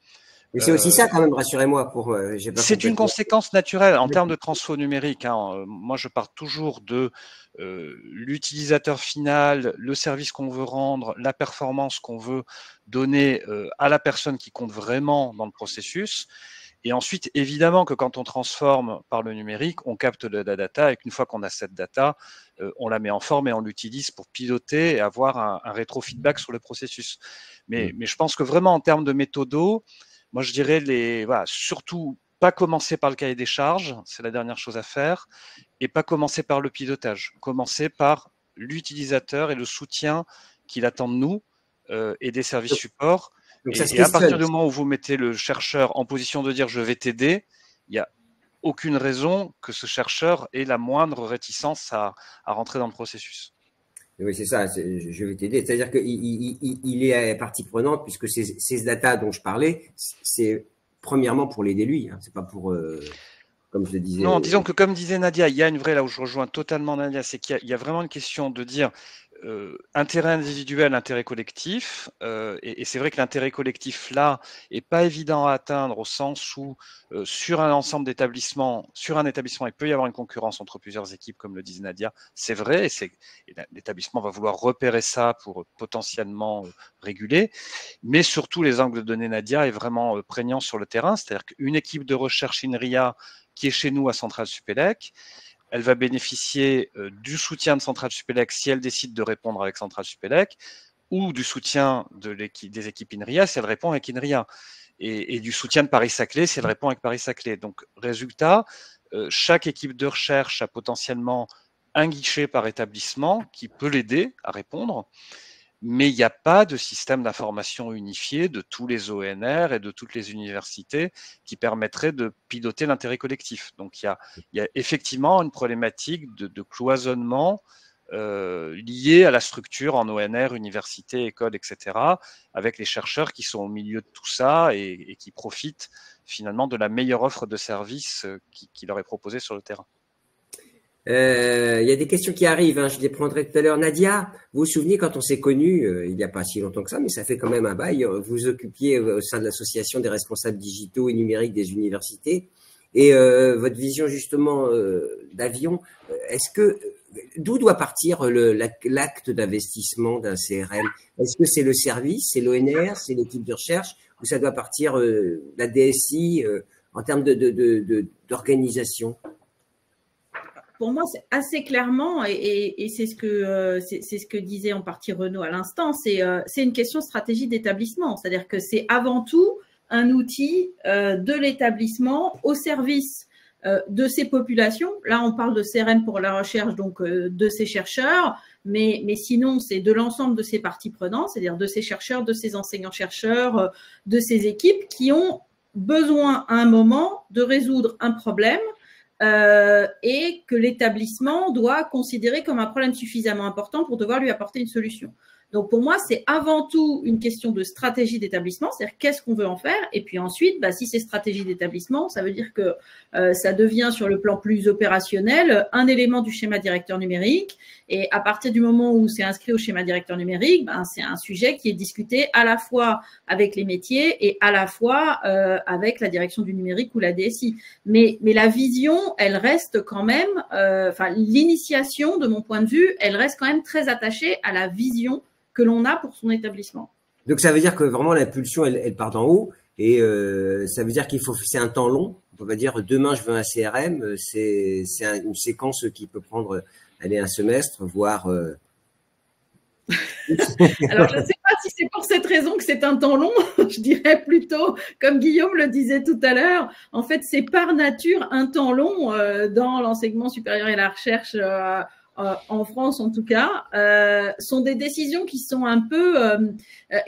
Speaker 1: Mais c'est aussi ça quand même, rassurez-moi.
Speaker 3: C'est une conséquence naturelle en termes de transfo numérique. Hein. Moi, je pars toujours de l'utilisateur final, le service qu'on veut rendre, la performance qu'on veut donner à la personne qui compte vraiment dans le processus. Et ensuite, évidemment que quand on transforme par le numérique, on capte de la data et qu'une fois qu'on a cette data, on la met en forme et on l'utilise pour piloter et avoir un rétro-feedback sur le processus. Mais je pense que vraiment en termes de méthodo, moi je dirais surtout pas commencer par le cahier des charges, c'est la dernière chose à faire, et pas commencer par le pilotage. Commencer par l'utilisateur et le soutien qu'il attend de nous et des services support. Et à partir du moment où vous mettez le chercheur en position de dire je vais t'aider, il n'y a aucune raison que ce chercheur ait la moindre réticence à rentrer dans le processus.
Speaker 1: Oui, c'est ça, je vais t'aider. C'est-à-dire qu'il est partie prenante, puisque ces data dont je parlais, c'est premièrement pour l'aider lui, hein, c'est pas pour, comme je le disais.
Speaker 3: Non, disons que comme disait Nadia, il y a une vraie, là où je rejoins totalement Nadia, c'est qu'il y a vraiment une question de dire intérêt individuel, intérêt collectif, et c'est vrai que l'intérêt collectif là est pas évident à atteindre au sens où sur un ensemble d'établissements, sur un établissement, il peut y avoir une concurrence entre plusieurs équipes, comme le disait Nadia, c'est vrai, et l'établissement va vouloir repérer ça pour potentiellement réguler, mais surtout les angles de données Nadia est vraiment prégnant sur le terrain, c'est-à-dire qu'une équipe de recherche INRIA qui est chez nous à Centrale Supélec, elle va bénéficier du soutien de Centrale Supélec si elle décide de répondre avec Centrale Supélec, ou du soutien des équipes INRIA si elle répond avec INRIA, et du soutien de Paris-Saclay si elle répond avec Paris-Saclay. Donc, résultat, chaque équipe de recherche a potentiellement un guichet par établissement qui peut l'aider à répondre, mais il n'y a pas de système d'information unifié de tous les ONR et de toutes les universités qui permettrait de piloter l'intérêt collectif. Donc, il y a effectivement une problématique de cloisonnement liée à la structure en ONR, université, école, etc., avec les chercheurs qui sont au milieu de tout ça et qui profitent finalement de la meilleure offre de services qui leur est proposée sur le terrain.
Speaker 1: Il y a des questions qui arrivent, hein, je les prendrai tout à l'heure. Nadia, vous vous souvenez quand on s'est connus, il n'y a pas si longtemps que ça, mais ça fait quand même un bail, vous vous occupiez au sein de l'association des responsables digitaux et numériques des universités, et votre vision justement d'avion, d'où doit partir l'acte d'investissement d'un CRM? Est-ce que c'est le service, c'est l'ONR, c'est l'équipe de recherche, ou ça doit partir la DSI en termes d'organisation?
Speaker 2: Pour moi, c'est assez clairement, et c'est ce que disait en partie Renaud à l'instant, c'est une question de stratégie d'établissement. C'est-à-dire que c'est avant tout un outil de l'établissement au service de ces populations. Là, on parle de CRM pour la recherche, donc de ces chercheurs, mais sinon, c'est de l'ensemble de ces parties prenantes, c'est-à-dire de ces chercheurs, de ces enseignants-chercheurs, de ces équipes qui ont besoin à un moment de résoudre un problème et que l'établissement doit considérer comme un problème suffisamment important pour devoir lui apporter une solution. Donc, pour moi, c'est avant tout une question de stratégie d'établissement, c'est-à-dire qu'est-ce qu'on veut en faire. Et puis ensuite, si c'est stratégie d'établissement, ça veut dire que ça devient sur le plan plus opérationnel un élément du schéma directeur numérique. Et à partir du moment où c'est inscrit au schéma directeur numérique, c'est un sujet qui est discuté à la fois avec les métiers et à la fois avec la direction du numérique ou la DSI. Mais la vision, elle reste quand même, l'initiation, de mon point de vue, elle reste quand même très attachée à la vision que l'on a pour son établissement.
Speaker 1: Donc, ça veut dire que vraiment l'impulsion, elle part d'en haut, et ça veut dire c'est un temps long. On peut pas dire demain je veux un CRM, c'est une séquence qui peut prendre un semestre, voire.
Speaker 2: Alors, je ne sais pas si c'est pour cette raison que c'est un temps long. Je dirais plutôt, comme Guillaume le disait tout à l'heure, en fait, c'est par nature un temps long dans l'enseignement supérieur et la recherche. En France en tout cas, sont des décisions qui sont un peu,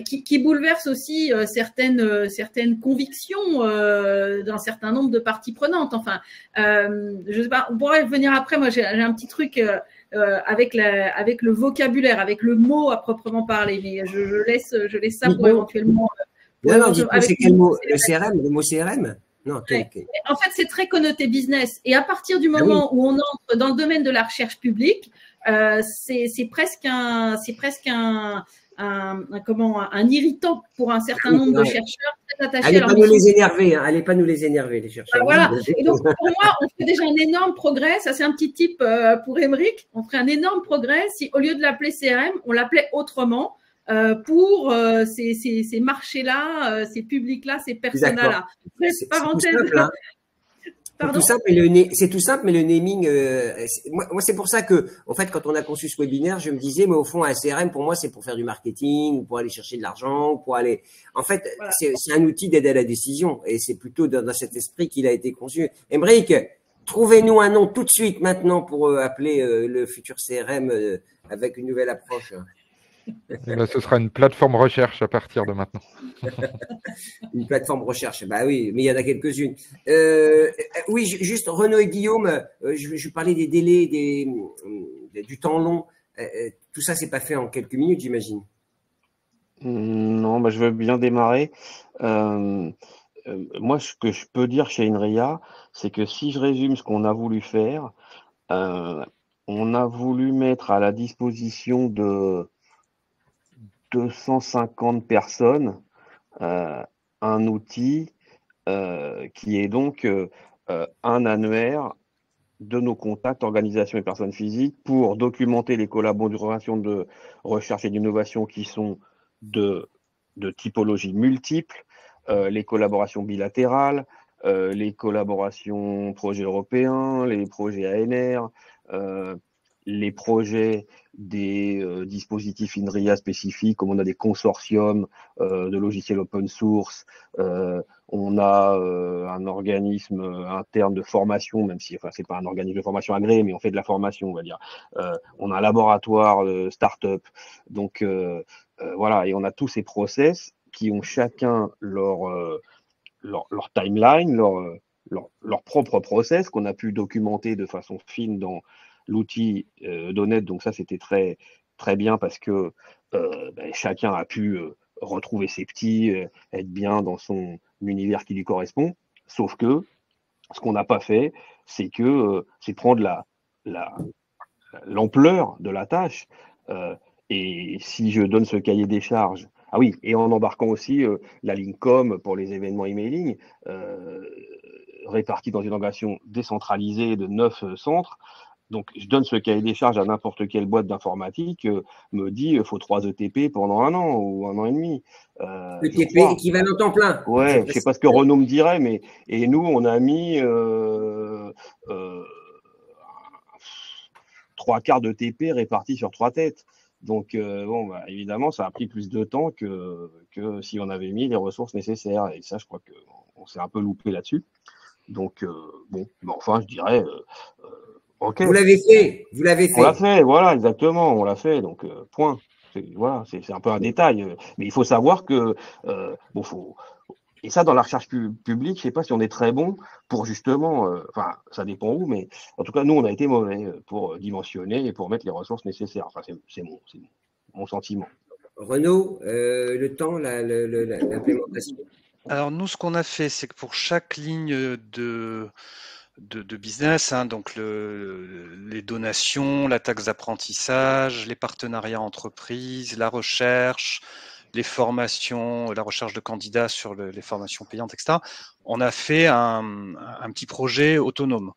Speaker 2: qui bouleversent aussi certaines convictions d'un certain nombre de parties prenantes. Enfin, je sais pas, on pourrait venir après. Moi, j'ai un petit truc avec le vocabulaire, avec le mot à proprement parler, mais je laisse ça pour éventuellement.
Speaker 1: Non, dites-moi, c'est quel mot? Le CRM, le mot CRM? Non,
Speaker 2: ouais. En fait, c'est très connoté business. Et à partir du moment où on entre dans le domaine de la recherche publique, c'est presque un irritant pour un certain nombre de chercheurs, attachés
Speaker 1: Allez
Speaker 2: à
Speaker 1: pas
Speaker 2: leur
Speaker 1: nous
Speaker 2: mission.
Speaker 1: les énerver, hein. Allez pas nous les énerver, les chercheurs.
Speaker 2: Voilà. Et donc, pour moi, on fait déjà un énorme progrès. Ça, c'est un petit tip pour Émeric. On ferait un énorme progrès si, au lieu de l'appeler CRM, on l'appelait autrement pour ces marchés-là, ces publics-là, ces personas-là.
Speaker 1: C'est tout
Speaker 2: Parenthèse.
Speaker 1: simple, hein. C'est tout simple, mais le naming, moi c'est pour ça que, en fait, quand on a conçu ce webinaire, je me disais, mais au fond, un CRM, pour moi, c'est pour faire du marketing, ou pour aller chercher de l'argent, ou pour aller. En fait, voilà. C'est un outil d'aide à la décision, et c'est plutôt dans cet esprit qu'il a été conçu. Émeric, trouvez-nous un nom tout de suite maintenant pour appeler le futur CRM avec une nouvelle approche.
Speaker 5: Ben, ce sera une plateforme recherche à partir de maintenant.
Speaker 1: Une plateforme recherche, bah oui, mais il y en a quelques-unes. Oui, juste Renaud et Guillaume, je parlais des délais, du temps long. Tout ça, c'est pas fait en quelques minutes, j'imagine.
Speaker 4: Non, bah, je veux bien démarrer. Moi, ce que je peux dire chez INRIA, c'est que si je résume ce qu'on a voulu faire, on a voulu mettre à la disposition de 250 personnes un outil qui est donc un annuaire de nos contacts, organisations et personnes physiques pour documenter les collaborations de recherche et d'innovation qui sont de typologies multiples, les collaborations bilatérales, les collaborations projets européens, les projets ANR, les projets des dispositifs INRIA spécifiques, comme on a des consortiums de logiciels open source, on a un organisme interne de formation, même si enfin, c'est pas un organisme de formation agréé, mais on fait de la formation, on va dire. On a un laboratoire start-up. Donc voilà, et on a tous ces process qui ont chacun leur timeline, leur propre process qu'on a pu documenter de façon fine dans l'outil Donet. Donc ça, c'était très, très bien parce que chacun a pu retrouver ses petits, être bien dans son univers qui lui correspond. Sauf que ce qu'on n'a pas fait, c'est prendre l'ampleur de la tâche. Et si je donne ce cahier des charges, ah oui, et en embarquant aussi la ligne com pour les événements emailing, répartis dans une organisation décentralisée de 9 centres. Donc, je donne ce cahier des charges à n'importe quelle boîte d'informatique, me dit il faut 3 ETP pendant 1 an ou 1 an et demi.
Speaker 1: ETP équivalent temps plein.
Speaker 4: Ouais, je ne sais pas ce que Renaud me dirait, mais et nous, on a mis 3/4 de TP répartis sur 3 têtes. Donc, bon, bah, évidemment, ça a pris plus de temps que si on avait mis les ressources nécessaires. Et ça, je crois qu'on s'est un peu loupé là-dessus. Donc, bon, mais enfin, je dirais, OK.
Speaker 1: Vous l'avez fait, vous l'avez fait.
Speaker 4: On l'a fait, voilà, exactement, on l'a fait. Donc, point. Voilà, c'est un peu un détail. Mais il faut savoir que, bon, et ça, dans la recherche publique, je ne sais pas si on est très bon pour justement, enfin, ça dépend où, mais en tout cas, nous, on a été mauvais pour dimensionner et pour mettre les ressources nécessaires. Enfin, c'est mon sentiment.
Speaker 1: Renaud, le temps, l'implémentation.
Speaker 3: Alors, nous, ce qu'on a fait, c'est que pour chaque ligne de business, hein, donc les donations, la taxe d'apprentissage, les partenariats entreprises, la recherche, les formations, la recherche de candidats sur les formations payantes, etc. On a fait un petit projet autonome.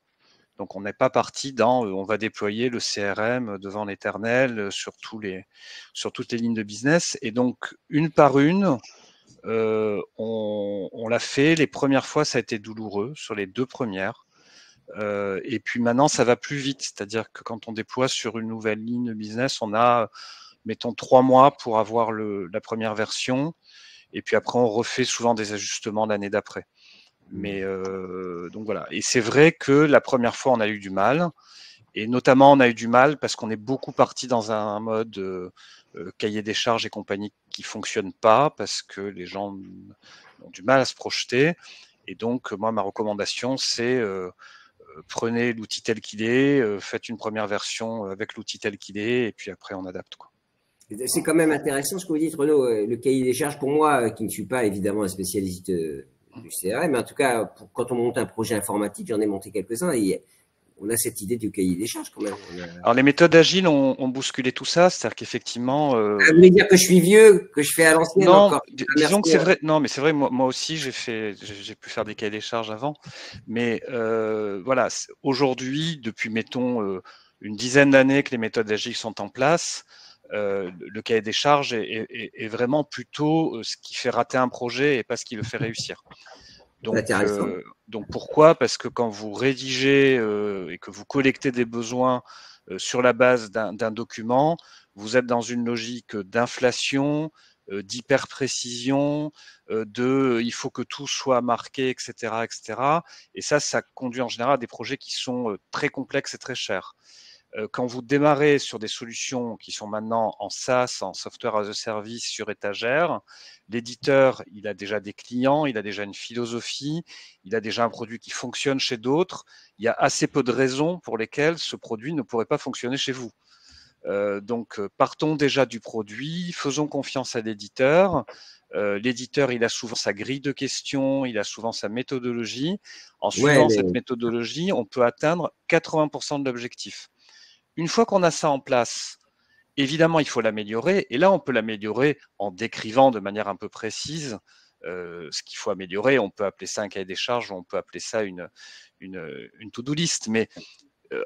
Speaker 3: Donc, on n'est pas parti dans on va déployer le CRM devant l'éternel sur toutes les lignes de business. Et donc, une par une, on l'a fait. Les premières fois, ça a été douloureux sur les 2 premières. Et puis maintenant, ça va plus vite. C'est-à-dire que quand on déploie sur une nouvelle ligne de business, on a, mettons, 3 mois pour avoir la première version. Et puis après, on refait souvent des ajustements l'année d'après. Mais donc voilà. Et c'est vrai que la première fois, on a eu du mal. Et notamment, on a eu du mal parce qu'on est beaucoup parti dans un mode cahier des charges et compagnie qui ne fonctionne pas parce que les gens ont du mal à se projeter. Et donc, moi, ma recommandation, c'est prenez l'outil tel qu'il est, faites une première version avec l'outil tel qu'il est, et puis après, on adapte, quoi.
Speaker 1: C'est quand même intéressant ce que vous dites, Renaud. Le cahier des charges, pour moi, qui ne suis pas évidemment un spécialiste du CRM, mais en tout cas, quand on monte un projet informatique, j'en ai monté quelques-uns. on a cette idée du cahier des charges quand même.
Speaker 3: Alors les méthodes agiles ont bousculé tout ça, c'est-à-dire qu'effectivement.
Speaker 1: Vous voulez dire que je suis vieux, que je fais à l'ancienne
Speaker 3: Non,
Speaker 1: encore?
Speaker 3: disons que c'est vrai. Non, mais c'est vrai. Moi aussi, j'ai pu faire des cahiers des charges avant, mais voilà. Aujourd'hui, depuis mettons une dizaine d'années que les méthodes agiles sont en place, le cahier des charges est vraiment plutôt ce qui fait rater un projet et pas ce qui le fait réussir. Donc pourquoi? Parce que quand vous rédigez et que vous collectez des besoins sur la base d'un document, vous êtes dans une logique d'inflation, d'hyper-précision, il faut que tout soit marqué, etc., etc. Et ça conduit en général à des projets qui sont très complexes et très chers. Quand vous démarrez sur des solutions qui sont maintenant en SaaS, en Software as a Service sur étagère, l'éditeur, il a déjà des clients, il a déjà une philosophie, il a déjà un produit qui fonctionne chez d'autres. Il y a assez peu de raisons pour lesquelles ce produit ne pourrait pas fonctionner chez vous. Donc, partons déjà du produit, faisons confiance à l'éditeur. L'éditeur, il a souvent sa grille de questions, il a souvent sa méthodologie. En suivant cette méthodologie, on peut atteindre 80% de l'objectif. Une fois qu'on a ça en place, évidemment, il faut l'améliorer. Et là, on peut l'améliorer en décrivant de manière un peu précise ce qu'il faut améliorer. On peut appeler ça un cahier des charges, ou on peut appeler ça une to-do list. Mais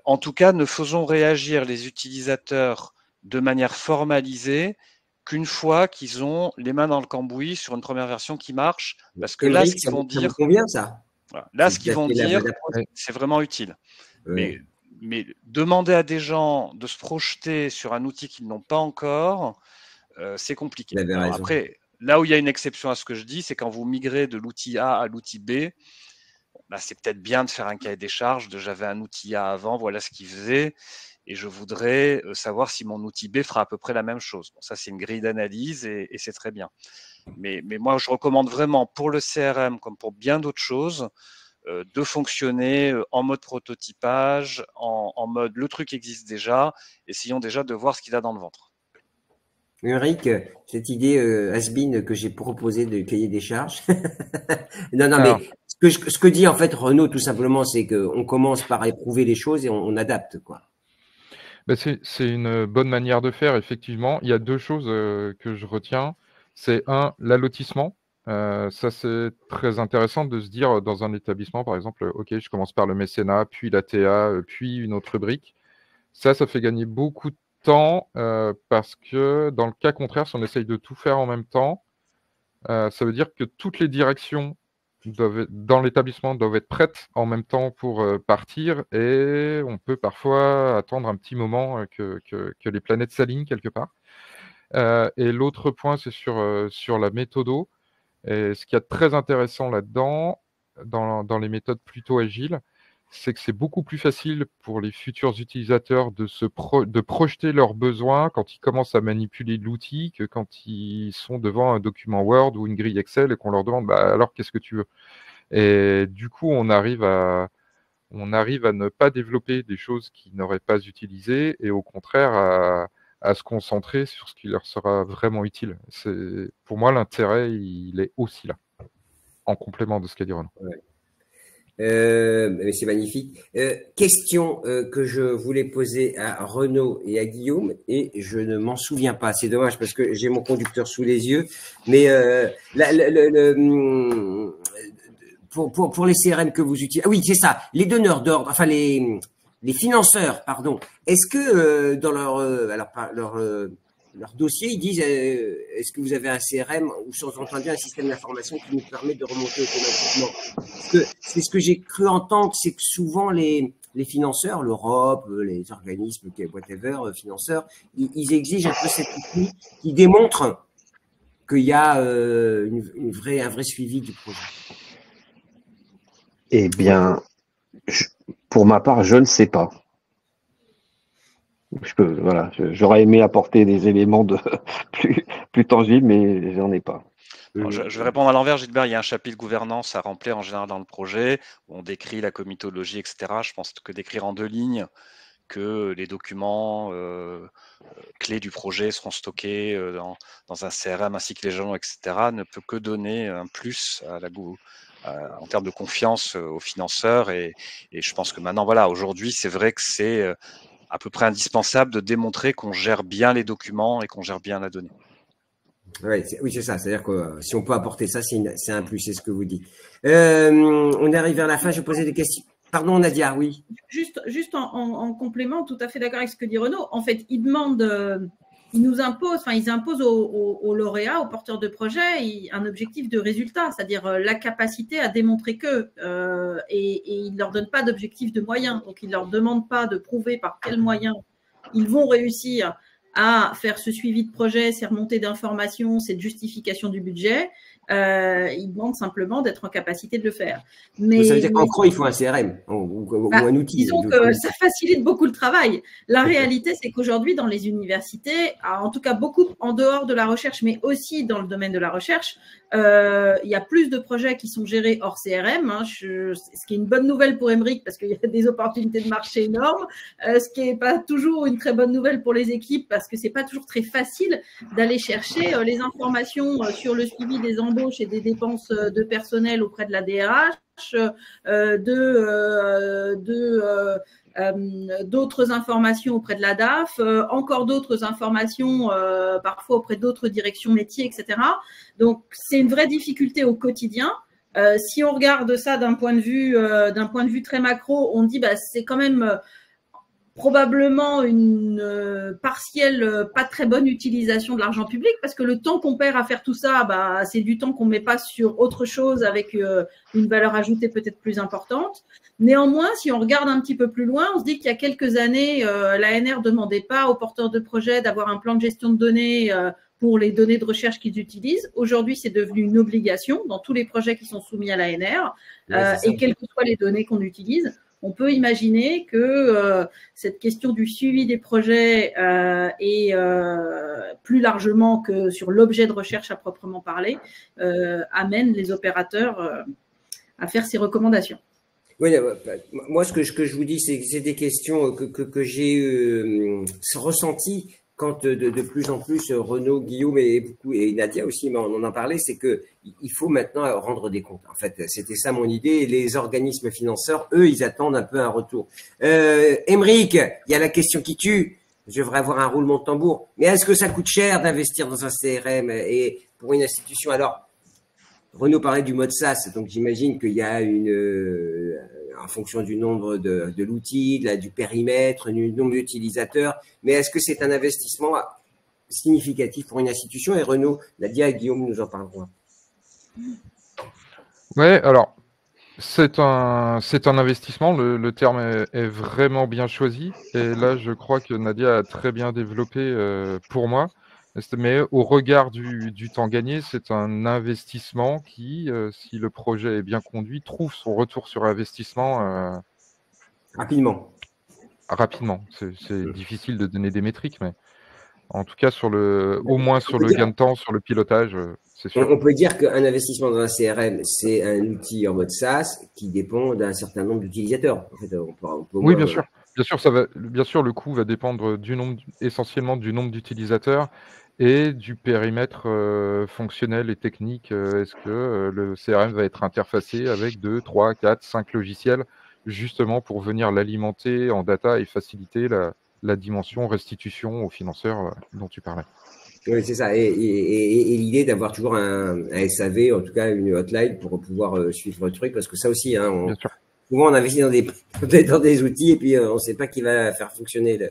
Speaker 3: en tout cas, ne faisons réagir les utilisateurs de manière formalisée qu'une fois qu'ils ont les mains dans le cambouis sur une première version qui marche. Parce que là, ce qu'ils vont dire, là, ce qu'ils vont dire, c'est vraiment utile. Mais demander à des gens de se projeter sur un outil qu'ils n'ont pas encore, c'est compliqué. Alors après, là où il y a une exception à ce que je dis, c'est quand vous migrez de l'outil A à l'outil B. Là, c'est peut-être bien de faire un cahier des charges de j'avais un outil A avant, voilà ce qu'il faisait, et je voudrais savoir si mon outil B fera à peu près la même chose. Bon, ça, c'est une grille d'analyse et c'est très bien. Mais moi, je recommande vraiment pour le CRM comme pour bien d'autres choses, de fonctionner en mode prototypage, en mode le truc existe déjà, essayons déjà de voir ce qu'il a dans le ventre.
Speaker 1: Ulrich, cette idée has-been que j'ai proposée de cahier des charges. non,
Speaker 5: Alors,
Speaker 1: mais ce que dit en fait Renaud, tout simplement, c'est qu'on commence par éprouver les choses et on adapte, quoi.
Speaker 5: Ben c'est une bonne manière de faire, effectivement. Il y a deux choses que je retiens. C'est un, l'allotissement. Ça, c'est très intéressant de se dire dans un établissement, par exemple, OK, je commence par le mécénat, puis la TA, puis une autre rubrique. Ça fait gagner beaucoup de temps parce que dans le cas contraire, si on essaye de tout faire en même temps, ça veut dire que toutes les directions dans l'établissement doivent être prêtes en même temps pour partir et on peut parfois attendre un petit moment que les planètes s'alignent quelque part. Et l'autre point, c'est sur la méthodo. Et ce qu'il y a de très intéressant là-dedans, dans les méthodes plutôt agiles, c'est que c'est beaucoup plus facile pour les futurs utilisateurs de projeter leurs besoins quand ils commencent à manipuler l'outil que quand ils sont devant un document Word ou une grille Excel et qu'on leur demande bah, alors qu'est-ce que tu veux. Et du coup, on arrive à ne pas développer des choses qu'ils n'auraient pas utilisées et au contraire à se concentrer sur ce qui leur sera vraiment utile. Pour moi, l'intérêt, il est aussi là, en complément de ce qu'a dit Renaud.
Speaker 1: Ouais. C'est magnifique. Question que je voulais poser à Renaud et à Guillaume et je ne m'en souviens pas. C'est dommage parce que j'ai mon conducteur sous les yeux. Mais pour les CRM que vous utilisez, ah oui, c'est ça. Les donneurs d'ordre, enfin les financeurs, pardon. Est-ce que dans leur dossier, ils disent est-ce que vous avez un CRM ou sous-entendu un système d'information qui nous permet de remonter automatiquement? Parce que c'est ce que j'ai cru entendre, c'est que souvent les financeurs, l'Europe, les organismes, whatever, financeurs, ils exigent un peu cet outil qui démontre qu'il y a un vrai suivi du projet.
Speaker 4: Eh bien, pour ma part, je ne sais pas. J'aurais aimé apporter des éléments plus tangibles, mais j'en ai pas.
Speaker 3: Alors, je vais répondre à l'envers, Gilbert. Il y a un chapitre gouvernance à remplir en général dans le projet où on décrit la comitologie, etc. Je pense que d'écrire en 2 lignes que les documents clés du projet seront stockés dans un CRM ainsi que les jalons, etc. ne peut que donner un plus en termes de confiance aux financeurs. Et je pense que maintenant, voilà, aujourd'hui, c'est vrai que c'est à peu près indispensable de démontrer qu'on gère bien les documents et qu'on gère bien la donnée.
Speaker 1: Oui, c'est ça. C'est-à-dire que si on peut apporter ça, c'est un plus, c'est ce que vous dites. On arrive vers la fin. Je vais poser des questions. Pardon, Nadia, oui.
Speaker 2: Juste en complément, tout à fait d'accord avec ce que dit Renaud. En fait, ils imposent aux lauréats, aux porteurs de projets, un objectif de résultat, c'est-à-dire la capacité à démontrer et ils ne leur donnent pas d'objectif de moyens. Donc, ils ne leur demandent pas de prouver par quels moyens ils vont réussir à faire ce suivi de projet, ces remontées d'informations, cette justification du budget. Ils demandent simplement d'être en capacité de le faire.
Speaker 1: Mais ça veut dire qu'en gros, il faut un CRM ou un outil.
Speaker 2: Disons que ça facilite beaucoup le travail. La réalité, c'est qu'aujourd'hui, dans les universités, en tout cas beaucoup en dehors de la recherche, mais aussi dans le domaine de la recherche, il y a plus de projets qui sont gérés hors CRM, ce qui est une bonne nouvelle pour Émeric parce qu'il y a des opportunités de marché énormes, ce qui n'est pas toujours une très bonne nouvelle pour les équipes parce que c'est pas toujours très facile d'aller chercher les informations sur le suivi des embauches et des dépenses de personnel auprès de la DRH, d'autres informations auprès de la DAF, encore d'autres informations parfois auprès d'autres directions métiers, etc. Donc, c'est une vraie difficulté au quotidien. Si on regarde ça d'un point de vue très macro, on dit c'est quand même probablement une partielle, pas très bonne utilisation de l'argent public parce que le temps qu'on perd à faire tout ça, c'est du temps qu'on ne met pas sur autre chose avec une valeur ajoutée peut-être plus importante. Néanmoins, si on regarde un petit peu plus loin, on se dit qu'il y a quelques années, l'ANR ne demandait pas aux porteurs de projets d'avoir un plan de gestion de données pour les données de recherche qu'ils utilisent. Aujourd'hui, c'est devenu une obligation dans tous les projets qui sont soumis à l'ANR et quelles que soient les données qu'on utilise. On peut imaginer que cette question du suivi des projets et plus largement que sur l'objet de recherche à proprement parler amène les opérateurs à faire ces recommandations.
Speaker 1: Oui, moi ce que je vous dis, c'est que c'est des questions que j'ai ressenties quand de plus en plus Renaud, Guillaume et Nadia aussi, on en parlait, c'est que il faut maintenant rendre des comptes. En fait, c'était ça mon idée. Et les organismes financeurs, eux, ils attendent un peu un retour. Émeric, il y a la question qui tue. Je devrais avoir un roulement de tambour. Mais est-ce que ça coûte cher d'investir dans un CRM et pour une institution? Alors, Renaud parlait du mode SaaS, donc j'imagine qu'il y a en fonction du nombre de l'outil, du périmètre, du nombre d'utilisateurs, mais est-ce que c'est un investissement significatif pour une institution? Et Renaud, Nadia et Guillaume nous en parleront.
Speaker 5: Oui, alors, c'est un investissement, le terme est vraiment bien choisi, et là, je crois que Nadia a très bien développé pour moi. Mais au regard du temps gagné, c'est un investissement qui, si le projet est bien conduit, trouve son retour sur investissement
Speaker 1: rapidement.
Speaker 5: C'est difficile de donner des métriques, mais en tout cas, au moins sur le gain de temps, sur le pilotage, c'est sûr.
Speaker 1: On peut dire qu'un investissement dans un CRM, c'est un outil en mode SaaS qui dépend d'un certain nombre d'utilisateurs. En fait,
Speaker 5: oui, bien sûr. Bien sûr, le coût va dépendre essentiellement du nombre d'utilisateurs et du périmètre fonctionnel et technique. Est-ce que le CRM va être interfacé avec 2, 3, 4, 5 logiciels justement pour venir l'alimenter en data et faciliter la dimension restitution aux financeurs dont tu parlais?
Speaker 1: Oui, c'est ça. Et l'idée d'avoir toujours un SAV, en tout cas une hotline pour pouvoir suivre le truc, parce que ça aussi,
Speaker 5: bien sûr.
Speaker 1: Souvent, on investit dans des outils et puis on ne sait pas qui va faire fonctionner.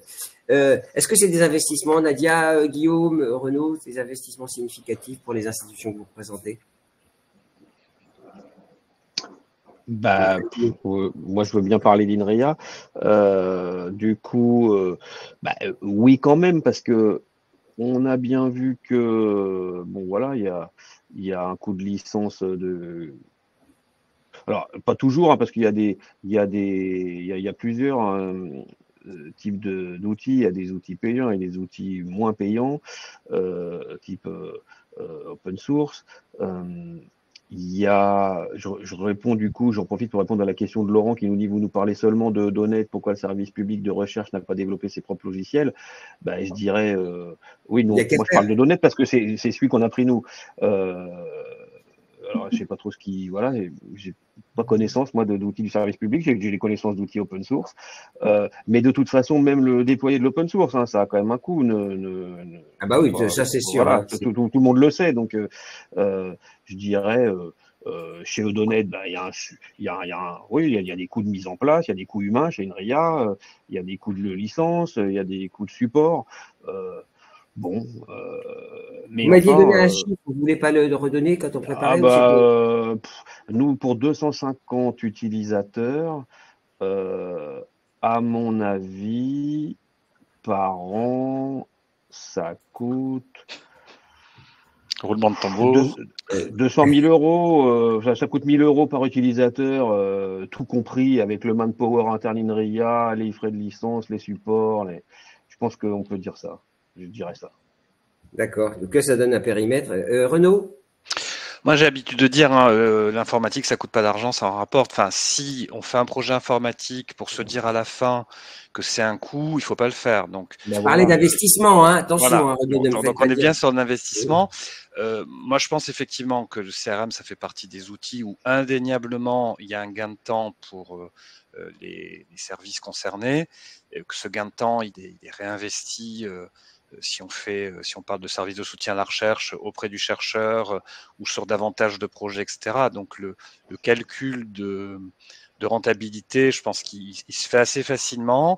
Speaker 1: Est-ce que c'est des investissements, Nadia, Guillaume, Renaud, des investissements significatifs pour les institutions que vous représentez?
Speaker 4: Moi, je veux bien parler d'INRIA. Oui, quand même, parce que on a bien vu que, il y a un coût de licence de. Alors, pas toujours, parce qu'il y a plusieurs types d'outils. Il y a des outils payants et des outils moins payants, type open source. Je réponds du coup, j'en profite pour répondre à la question de Laurent qui nous dit: vous nous parlez seulement de Donet, pourquoi le service public de recherche n'a pas développé ses propres logiciels? Je dirais oui, moi je parle de Donet parce que c'est celui qu'on a pris nous. alors je sais pas trop ce qui, voilà, j'ai pas connaissance moi d'outils du service public, j'ai des connaissances d'outils open source, mais de toute façon même le déployer de l'open source, hein, ça a quand même un coût.
Speaker 1: Ah bah oui, ça c'est sûr.
Speaker 4: Voilà,
Speaker 1: Hein,
Speaker 4: tout le monde le sait, donc je dirais. Chez Odonet, ben, il y a des coûts de mise en place, il y a des coûts humains chez INRIA, il y a des coûts de licence, il y a des coûts de support. Bon, mais
Speaker 1: vous m'aviez
Speaker 4: enfin.
Speaker 1: donné un chiffre, vous ne voulez pas le redonner quand on préparait
Speaker 4: Nous, pour 250 utilisateurs, à mon avis, par an, ça coûte.
Speaker 3: Roulement de tambour.
Speaker 4: 200 000 euros, ça coûte 1 000 euros par utilisateur, tout compris avec le manpower interne INRIA, les frais de licence, les supports. Je pense qu'on peut dire ça. Je dirais ça.
Speaker 1: D'accord. Donc ça donne un périmètre. Renaud?
Speaker 3: Moi, j'ai l'habitude de dire, hein, l'informatique, ça coûte pas d'argent, ça en rapporte. Enfin, si on fait un projet informatique pour se dire à la fin que c'est un coût, il faut pas le faire. Donc,
Speaker 1: parler d'investissement, hein, attention.
Speaker 3: voilà.
Speaker 1: Hein,
Speaker 3: donc on est bien sur l'investissement. Moi, je pense effectivement que le CRM, ça fait partie des outils où indéniablement il y a un gain de temps pour les services concernés, et que ce gain de temps, il est réinvesti. Si on parle de services de soutien à la recherche auprès du chercheur ou sur davantage de projets, etc. Donc le calcul de rentabilité, je pense qu'il se fait assez facilement.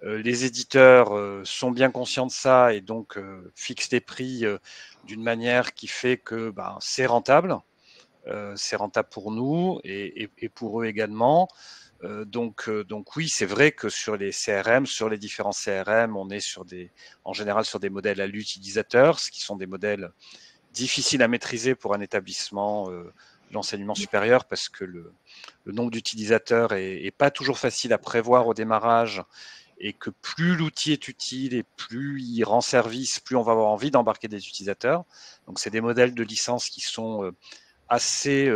Speaker 3: Les éditeurs sont bien conscients de ça et donc fixent les prix d'une manière qui fait que c'est rentable. C'est rentable pour nous et pour eux également. Donc oui, c'est vrai que sur les CRM, sur les différents CRM, on est en général sur des modèles à l'utilisateur, ce qui sont des modèles difficiles à maîtriser pour un établissement de l'enseignement supérieur parce que le nombre d'utilisateurs est pas toujours facile à prévoir au démarrage et que plus l'outil est utile et plus il rend service, plus on va avoir envie d'embarquer des utilisateurs. Donc c'est des modèles de licence qui sont assez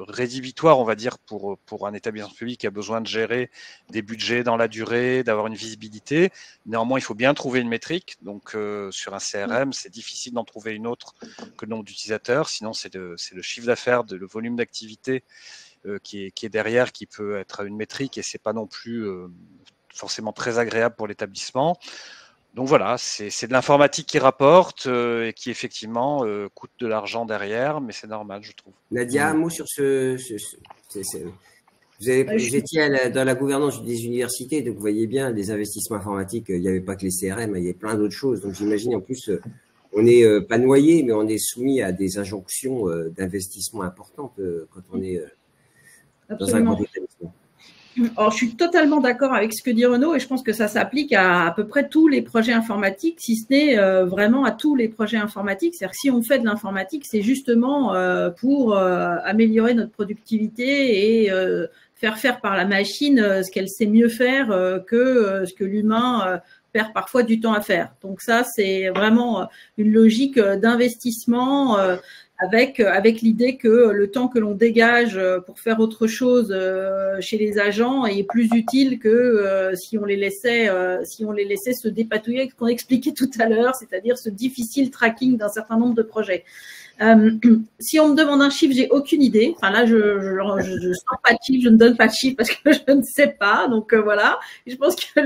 Speaker 3: rédhibitoire, on va dire, pour un établissement public qui a besoin de gérer des budgets dans la durée, d'avoir une visibilité. Néanmoins, il faut bien trouver une métrique. Donc, sur un CRM, c'est difficile d'en trouver une autre que le nombre d'utilisateurs. Sinon, c'est le chiffre d'affaires, le volume d'activité qui est derrière, qui peut être une métrique et c'est pas non plus forcément très agréable pour l'établissement. Donc voilà, c'est de l'informatique qui rapporte et qui effectivement coûte de l'argent derrière, mais c'est normal, je trouve.
Speaker 1: Nadia, un mot sur vous étiez dans la gouvernance des universités, donc vous voyez bien, des investissements informatiques, il n'y avait pas que les CRM, il y avait plein d'autres choses. Donc j'imagine en plus, on n'est pas noyé, mais on est soumis à des injonctions d'investissement importantes quand on est dans un grand établissement.
Speaker 2: Alors, je suis totalement d'accord avec ce que dit Renaud et je pense que ça s'applique à peu près tous les projets informatiques, si ce n'est vraiment à tous les projets informatiques. C'est-à-dire que si on fait de l'informatique, c'est justement pour améliorer notre productivité et faire faire par la machine ce qu'elle sait mieux faire que ce que l'humain perd parfois du temps à faire. Donc ça, c'est vraiment une logique d'investissement avec l'idée que le temps que l'on dégage pour faire autre chose chez les agents est plus utile que si on les laissait se dépatouiller avec ce qu'on expliquait tout à l'heure, c'est-à-dire ce difficile tracking d'un certain nombre de projets. Si on me demande un chiffre, j'ai aucune idée. Enfin là, je sors pas de chiffre, je ne donne pas de chiffre parce que je ne sais pas. Donc voilà. Je pense que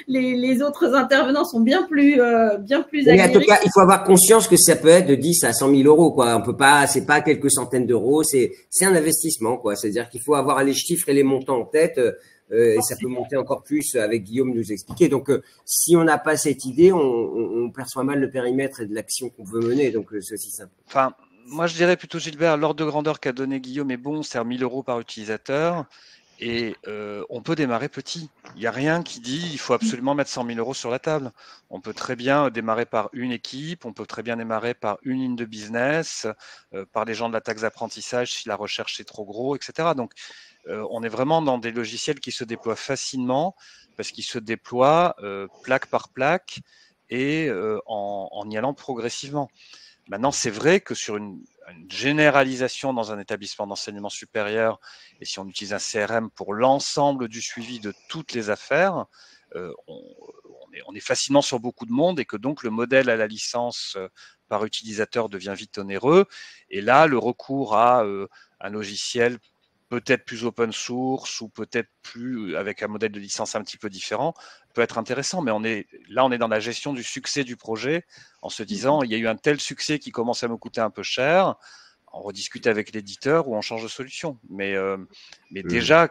Speaker 2: les autres intervenants sont bien plus aguerris.
Speaker 1: Mais en tout cas, il faut avoir conscience que ça peut être de 10 à 100 000 euros, quoi. On peut pas, c'est pas quelques centaines d'euros, c'est un investissement, quoi. C'est-à-dire qu'il faut avoir les chiffres et les montants en tête. Et ça peut monter encore plus avec Guillaume nous expliquer. Donc, si on n'a pas cette idée, on perçoit mal le périmètre et de l'action qu'on veut mener. Donc, c'est aussi simple.
Speaker 3: Enfin, moi, je dirais plutôt, Gilbert, l'ordre de grandeur qu'a donné Guillaume est bon, c'est 1 000 euros par utilisateur. Et on peut démarrer petit. Il n'y a rien qui dit il faut absolument mettre 100 000 euros sur la table. On peut très bien démarrer par une équipe, on peut très bien démarrer par une ligne de business, par les gens de la taxe d'apprentissage si la recherche est trop gros, etc. Donc, on est vraiment dans des logiciels qui se déploient facilement parce qu'ils se déploient plaque par plaque et en y allant progressivement. Maintenant, c'est vrai que sur une généralisation dans un établissement d'enseignement supérieur, et si on utilise un CRM pour l'ensemble du suivi de toutes les affaires, on on est facilement sur beaucoup de monde et que donc le modèle à la licence par utilisateur devient vite onéreux. Et là, le recours à un logiciel peut-être plus open source ou peut-être plus avec un modèle de licence un petit peu différent peut être intéressant. Mais on est dans la gestion du succès du projet en se disant il y a eu un tel succès qui commence à me coûter un peu cher. On rediscute avec l'éditeur ou on change de solution. Mais déjà,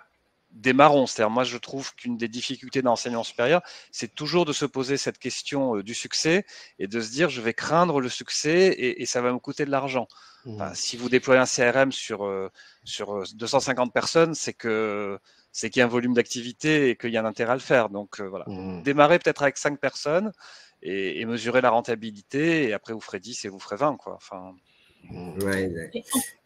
Speaker 3: démarrons. C'est-à-dire, moi, je trouve qu'une des difficultés dans l'enseignement supérieur, c'est toujours de se poser cette question du succès et de se dire, je vais craindre le succès et ça va me coûter de l'argent. Enfin, si vous déployez un CRM sur 250 personnes, c'est qu'il y a un volume d'activité et qu'il y a un intérêt à le faire. Donc, voilà. Démarrez peut-être avec 5 personnes et mesurez la rentabilité et après, vous ferez 10 et vous ferez 20, quoi. Enfin...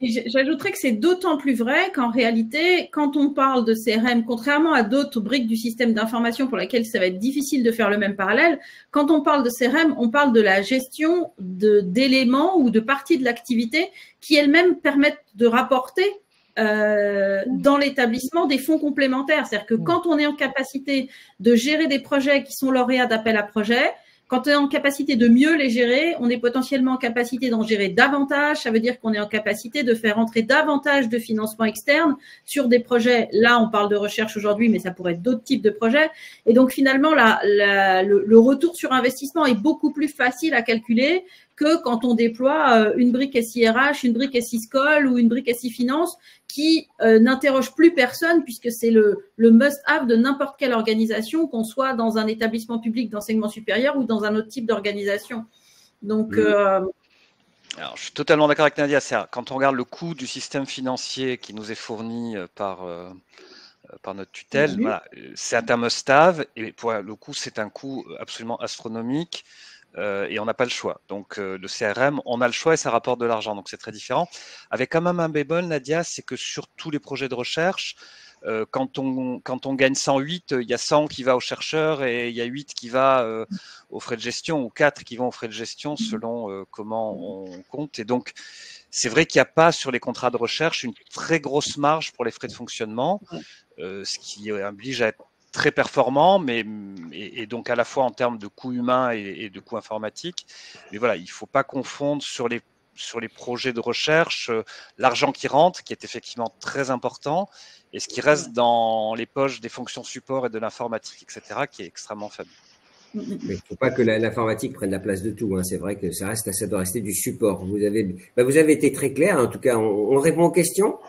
Speaker 2: J'ajouterais que c'est d'autant plus vrai qu'en réalité, quand on parle de CRM, contrairement à d'autres briques du système d'information pour lesquelles ça va être difficile de faire le même parallèle, quand on parle de CRM, on parle de la gestion d'éléments ou de parties de l'activité qui elles-mêmes permettent de rapporter dans l'établissement des fonds complémentaires. C'est-à-dire que quand on est en capacité de gérer des projets qui sont lauréats d'appel à projets, quand on est en capacité de mieux les gérer, on est potentiellement en capacité d'en gérer davantage. Ça veut dire qu'on est en capacité de faire entrer davantage de financement externe sur des projets. Là, on parle de recherche aujourd'hui, mais ça pourrait être d'autres types de projets. Et donc, finalement, le retour sur investissement est beaucoup plus facile à calculer que quand on déploie une brique SIRH, une brique SISCOL ou une brique SIFinance qui n'interroge plus personne puisque c'est le must-have de n'importe quelle organisation, qu'on soit dans un établissement public d'enseignement supérieur ou dans un autre type d'organisation. Donc,
Speaker 3: Alors, je suis totalement d'accord avec Nadia. Quand on regarde le coût du système financier qui nous est fourni par notre tutelle, voilà, c'est un must-have et pour le coût, c'est un coût absolument astronomique. Et on n'a pas le choix. Donc, le CRM, on a le choix et ça rapporte de l'argent. Donc, c'est très différent. Avec quand même un bémol, Nadia, c'est que sur tous les projets de recherche, quand on gagne 108, il y a 100 qui va aux chercheurs et il y a 8 qui va aux frais de gestion ou 4 qui vont aux frais de gestion selon comment on compte. Et donc, c'est vrai qu'il n'y a pas sur les contrats de recherche une très grosse marge pour les frais de fonctionnement, ce qui oblige à être très performant, et donc à la fois en termes de coûts humains et de coûts informatiques. Mais voilà, il ne faut pas confondre sur les projets de recherche l'argent qui rentre, qui est effectivement très important, et ce qui reste dans les poches des fonctions support et de l'informatique, etc., qui est extrêmement faible.
Speaker 1: Mais il ne faut pas que l'informatique prenne la place de tout. Hein. C'est vrai que ça doit rester du support. Vous avez été très clair. En tout cas, on répond aux questions.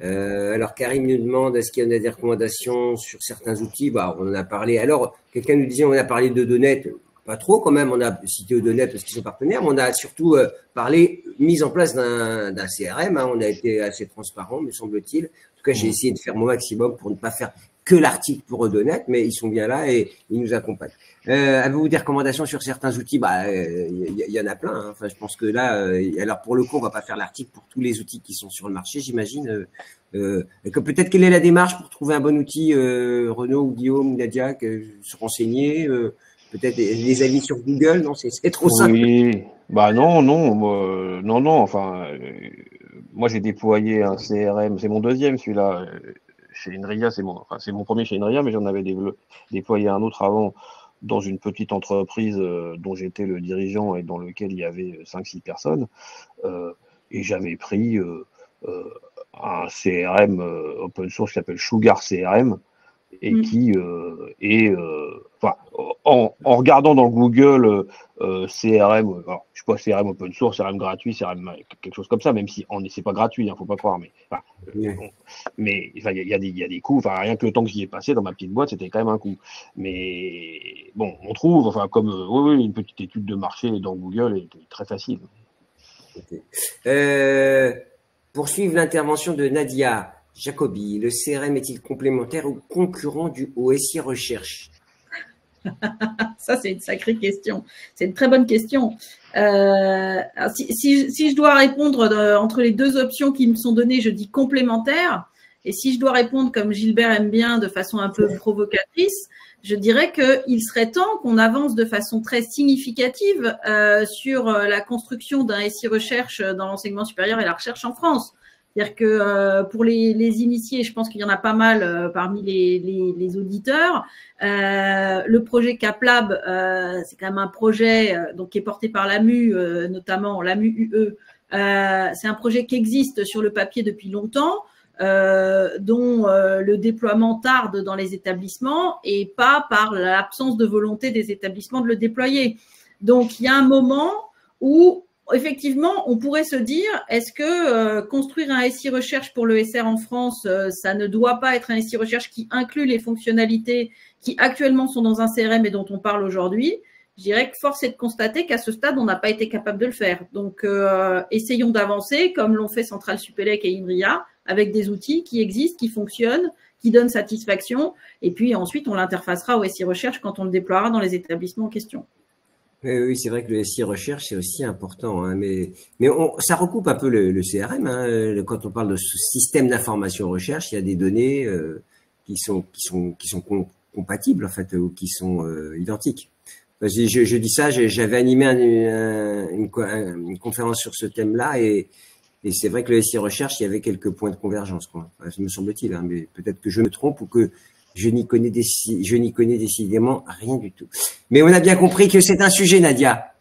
Speaker 1: Alors Karim nous demande est-ce qu'il y en a des recommandations sur certains outils. On en a parlé. Alors quelqu'un nous disait on a parlé de Donet, pas trop quand même. On a cité Donet parce qu'ils sont partenaires, mais on a surtout parlé mise en place d'un CRM. Hein. On a été assez transparent, me semble-t-il. En tout cas, j'ai essayé de faire mon maximum pour ne pas faire que l'article pour Donet, mais ils sont bien là et ils nous accompagnent. Avez-vous des recommandations sur certains outils? Il y en a plein. Hein. Enfin, je pense que là, alors pour le coup, on va pas faire l'article pour tous les outils qui sont sur le marché, j'imagine. Peut-être quelle est la démarche pour trouver un bon outil, Renaud ou Guillaume, Nadia, se renseigner, peut-être les avis sur Google, non, c'est trop simple.
Speaker 4: Oui, non. Enfin, moi j'ai déployé un CRM, c'est mon deuxième celui-là. Chez Inria, c'est mon premier chez Inria, mais j'en avais déployé un autre avant dans une petite entreprise dont j'étais le dirigeant et dans lequel il y avait 5-6 personnes. Et j'avais pris un CRM open source qui s'appelle Sugar CRM et qui en regardant dans Google CRM, alors, je sais pas, CRM open source, CRM gratuit, CRM quelque chose comme ça, même si c'est pas gratuit, faut pas croire, mais il y a des coûts, rien que le temps que j'y ai passé dans ma petite boîte, c'était quand même un coût. Mais bon, on trouve, une petite étude de marché dans Google est très facile.
Speaker 1: Okay. Poursuivre l'intervention de Nadia Jacobi, le CRM est-il complémentaire ou concurrent du OSI Recherche?
Speaker 2: Ça, c'est une sacrée question. C'est une très bonne question. Si je dois répondre entre les deux options qui me sont données, je dis complémentaire. Et si je dois répondre comme Gilbert aime bien, de façon un peu provocatrice, je dirais qu'il serait temps qu'on avance de façon très significative sur la construction d'un SI Recherche dans l'enseignement supérieur et la recherche en France. C'est-à-dire que pour les initiés, je pense qu'il y en a pas mal parmi les auditeurs. Le projet CapLab, c'est quand même un projet donc qui est porté par l'AMU, notamment l'AMU UE. C'est un projet qui existe sur le papier depuis longtemps, dont le déploiement tarde dans les établissements et pas par l'absence de volonté des établissements de le déployer. Donc, il y a un moment où effectivement, on pourrait se dire, est-ce que construire un SI Recherche pour le SR en France, ça ne doit pas être un SI Recherche qui inclut les fonctionnalités qui actuellement sont dans un CRM et dont on parle aujourd'hui? Je dirais que force est de constater qu'à ce stade, on n'a pas été capable de le faire. Donc, essayons d'avancer comme l'ont fait Centrale Supélec et INRIA, avec des outils qui existent, qui fonctionnent, qui donnent satisfaction. Et puis ensuite, on l'interfacera au SI Recherche quand on le déploiera dans les établissements en question.
Speaker 1: Oui, c'est vrai que le SI Recherche, c'est aussi important, hein, mais ça recoupe un peu le CRM. Hein, quand on parle de ce système d'information recherche, il y a des données qui sont compatibles en fait ou qui sont identiques. Je dis ça, j'avais animé une conférence sur ce thème-là et c'est vrai que le SI Recherche, il y avait quelques points de convergence, quoi. Enfin, me semble-t-il, hein, mais peut-être que je me trompe ou que je n'y connais décidément rien du tout. Mais on a bien compris que c'est un sujet, Nadia.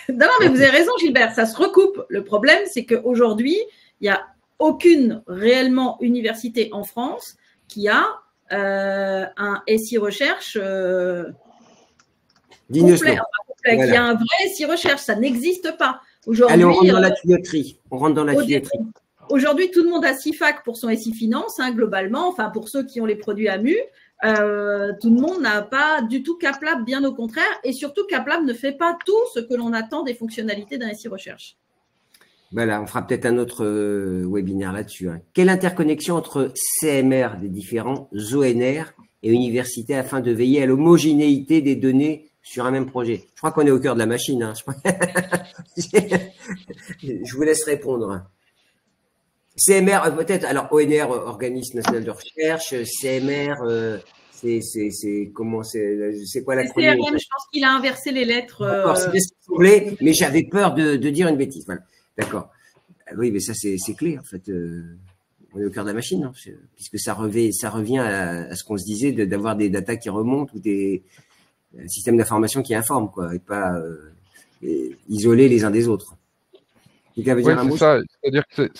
Speaker 2: Non, mais vous avez raison, Gilbert, ça se recoupe. Le problème, c'est qu'aujourd'hui, il n'y a aucune réellement université en France qui a un SI Recherche complet. Voilà. Qui a un vrai SI Recherche, ça n'existe pas.
Speaker 1: Allez, on rentre dans la tuyauterie.
Speaker 2: Aujourd'hui, tout le monde a SIFAC pour son SI Finance, hein, globalement. Enfin, pour ceux qui ont les produits AMU, tout le monde n'a pas du tout CapLab, bien au contraire. Et surtout, CapLab ne fait pas tout ce que l'on attend des fonctionnalités d'un SI Recherche.
Speaker 1: Voilà, on fera peut-être un autre webinaire là-dessus. Hein. Quelle interconnexion entre CMR des différents ONR et universités afin de veiller à l'homogénéité des données sur un même projet? Je crois qu'on est au cœur de la machine. Hein. Je vous laisse répondre. CMR, peut-être, alors ONR, Organisme National de Recherche, CMR, c'est quoi l'acronyme?
Speaker 2: CRM, je pense qu'il a inversé les lettres.
Speaker 1: D'accord, c'est bien ce qu'il semblait, mais j'avais peur de dire une bêtise. Voilà. D'accord. Oui, mais ça, c'est clé, en fait. On est au cœur de la machine, hein, puisque ça revient à ce qu'on se disait d'avoir des datas qui remontent ou des systèmes d'information qui informent, quoi, et pas isolés les uns des autres.
Speaker 5: Oui, c'est ça. C'est-à-dire que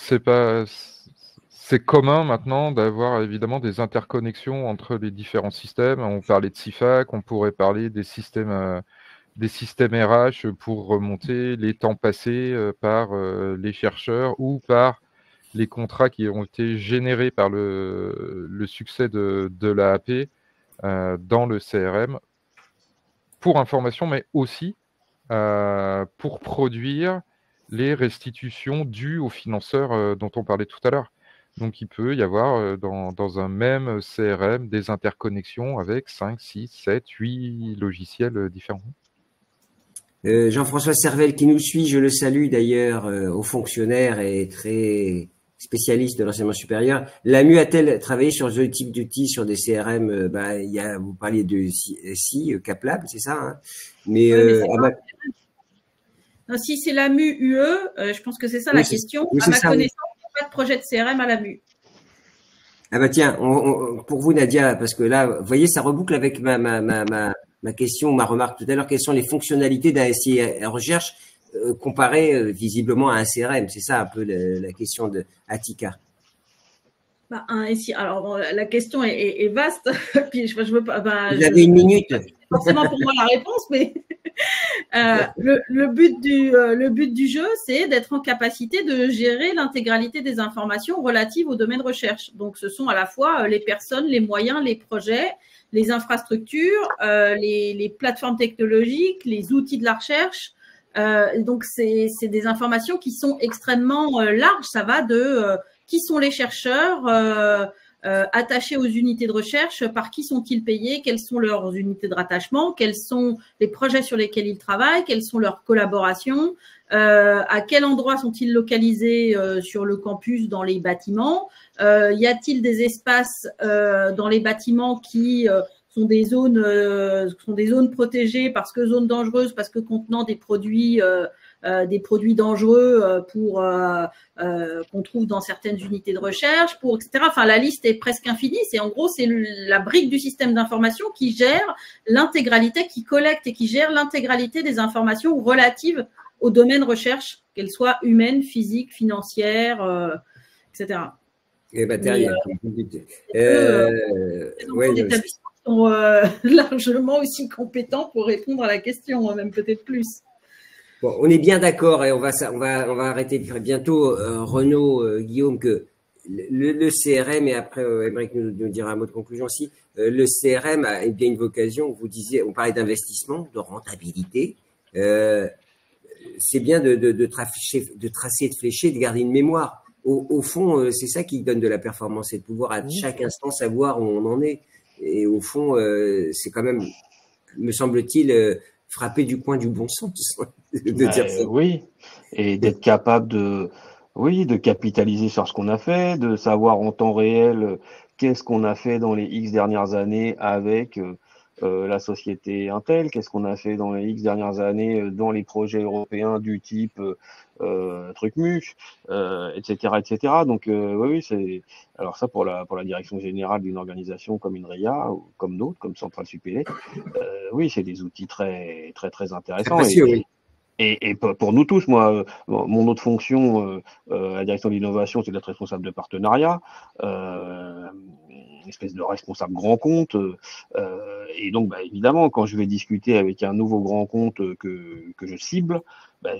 Speaker 5: c'est commun maintenant d'avoir évidemment des interconnexions entre les différents systèmes. On parlait de SIFAC, on pourrait parler des systèmes RH pour remonter les temps passés par les chercheurs ou par les contrats qui ont été générés par le succès de l'AAP dans le CRM pour information, mais aussi pour produire les restitutions dues aux financeurs dont on parlait tout à l'heure. Donc, il peut y avoir dans un même CRM des interconnexions avec 5, 6, 7, 8 logiciels différents.
Speaker 1: Jean-François Servel qui nous suit, je le salue d'ailleurs, haut fonctionnaire et très spécialiste de l'enseignement supérieur. L'AMU a-t-elle travaillé sur ce type d'outils, sur des CRM? Vous parliez de SI, CapLab, c'est ça, hein, mais
Speaker 2: non, si c'est l'AMU UE, je pense que c'est ça la question. À ma connaissance, il n'y a pas de projet de CRM à l'AMU.
Speaker 1: Ah bah tiens, pour vous Nadia, parce que là, vous voyez, ça reboucle avec ma question, ma remarque tout à l'heure. Quelles sont les fonctionnalités d'un SI Recherche comparé visiblement à un CRM? C'est ça un peu la question de Attica.
Speaker 2: Alors, la question est vaste. Puis je veux pas.
Speaker 1: Vous avez une minute.
Speaker 2: Forcément pour moi la réponse, mais le but du jeu, c'est d'être en capacité de gérer l'intégralité des informations relatives au domaine recherche. Donc, ce sont à la fois les personnes, les moyens, les projets, les infrastructures, les plateformes technologiques, les outils de la recherche. Donc, c'est des informations qui sont extrêmement larges. Ça va de qui sont les chercheurs attachés aux unités de recherche, par qui sont-ils payés, quelles sont leurs unités de rattachement, quels sont les projets sur lesquels ils travaillent, quelles sont leurs collaborations, à quel endroit sont-ils localisés sur le campus, dans les bâtiments, y a-t-il des espaces dans les bâtiments qui sont des zones protégées parce que zones dangereuses, parce que contenant des produits des produits dangereux qu'on trouve dans certaines unités de recherche, etc. Enfin, la liste est presque infinie. En gros, c'est la brique du système d'information qui gère l'intégralité, qui collecte et qui gère l'intégralité des informations relatives au domaine recherche, qu'elles soient humaines, physiques, financières, etc.
Speaker 1: Et matériel.
Speaker 2: Les établissements sont largement aussi compétents pour répondre à la question, même peut-être plus.
Speaker 1: Bon, on est bien d'accord et on va arrêter bientôt, Renaud, Guillaume, que le CRM, et après Émeric nous dira un mot de conclusion aussi, le CRM a bien une vocation, on parlait d'investissement, de rentabilité, c'est bien de tracer, de flécher, de garder une mémoire. Au fond, c'est ça qui donne de la performance, c'est de pouvoir à chaque instant savoir où on en est. Et au fond, c'est quand même, me semble-t-il, frapper du coin du bon sens de dire ça.
Speaker 4: Oui, et d'être capable de capitaliser sur ce qu'on a fait, de savoir en temps réel qu'est-ce qu'on a fait dans les X dernières années avec la société Intel, qu'est-ce qu'on a fait dans les X dernières années dans les projets européens du type TrucMuc, etc., etc. Donc oui, c'est alors ça pour la direction générale d'une organisation comme une RIA ou comme d'autres, comme Centrale Supélec. Oui, c'est des outils très très très intéressants. Et pour nous tous, moi, mon autre fonction à la direction de l'innovation, c'est d'être responsable de partenariat, une espèce de responsable grand compte. Et donc, évidemment, quand je vais discuter avec un nouveau grand compte que je cible,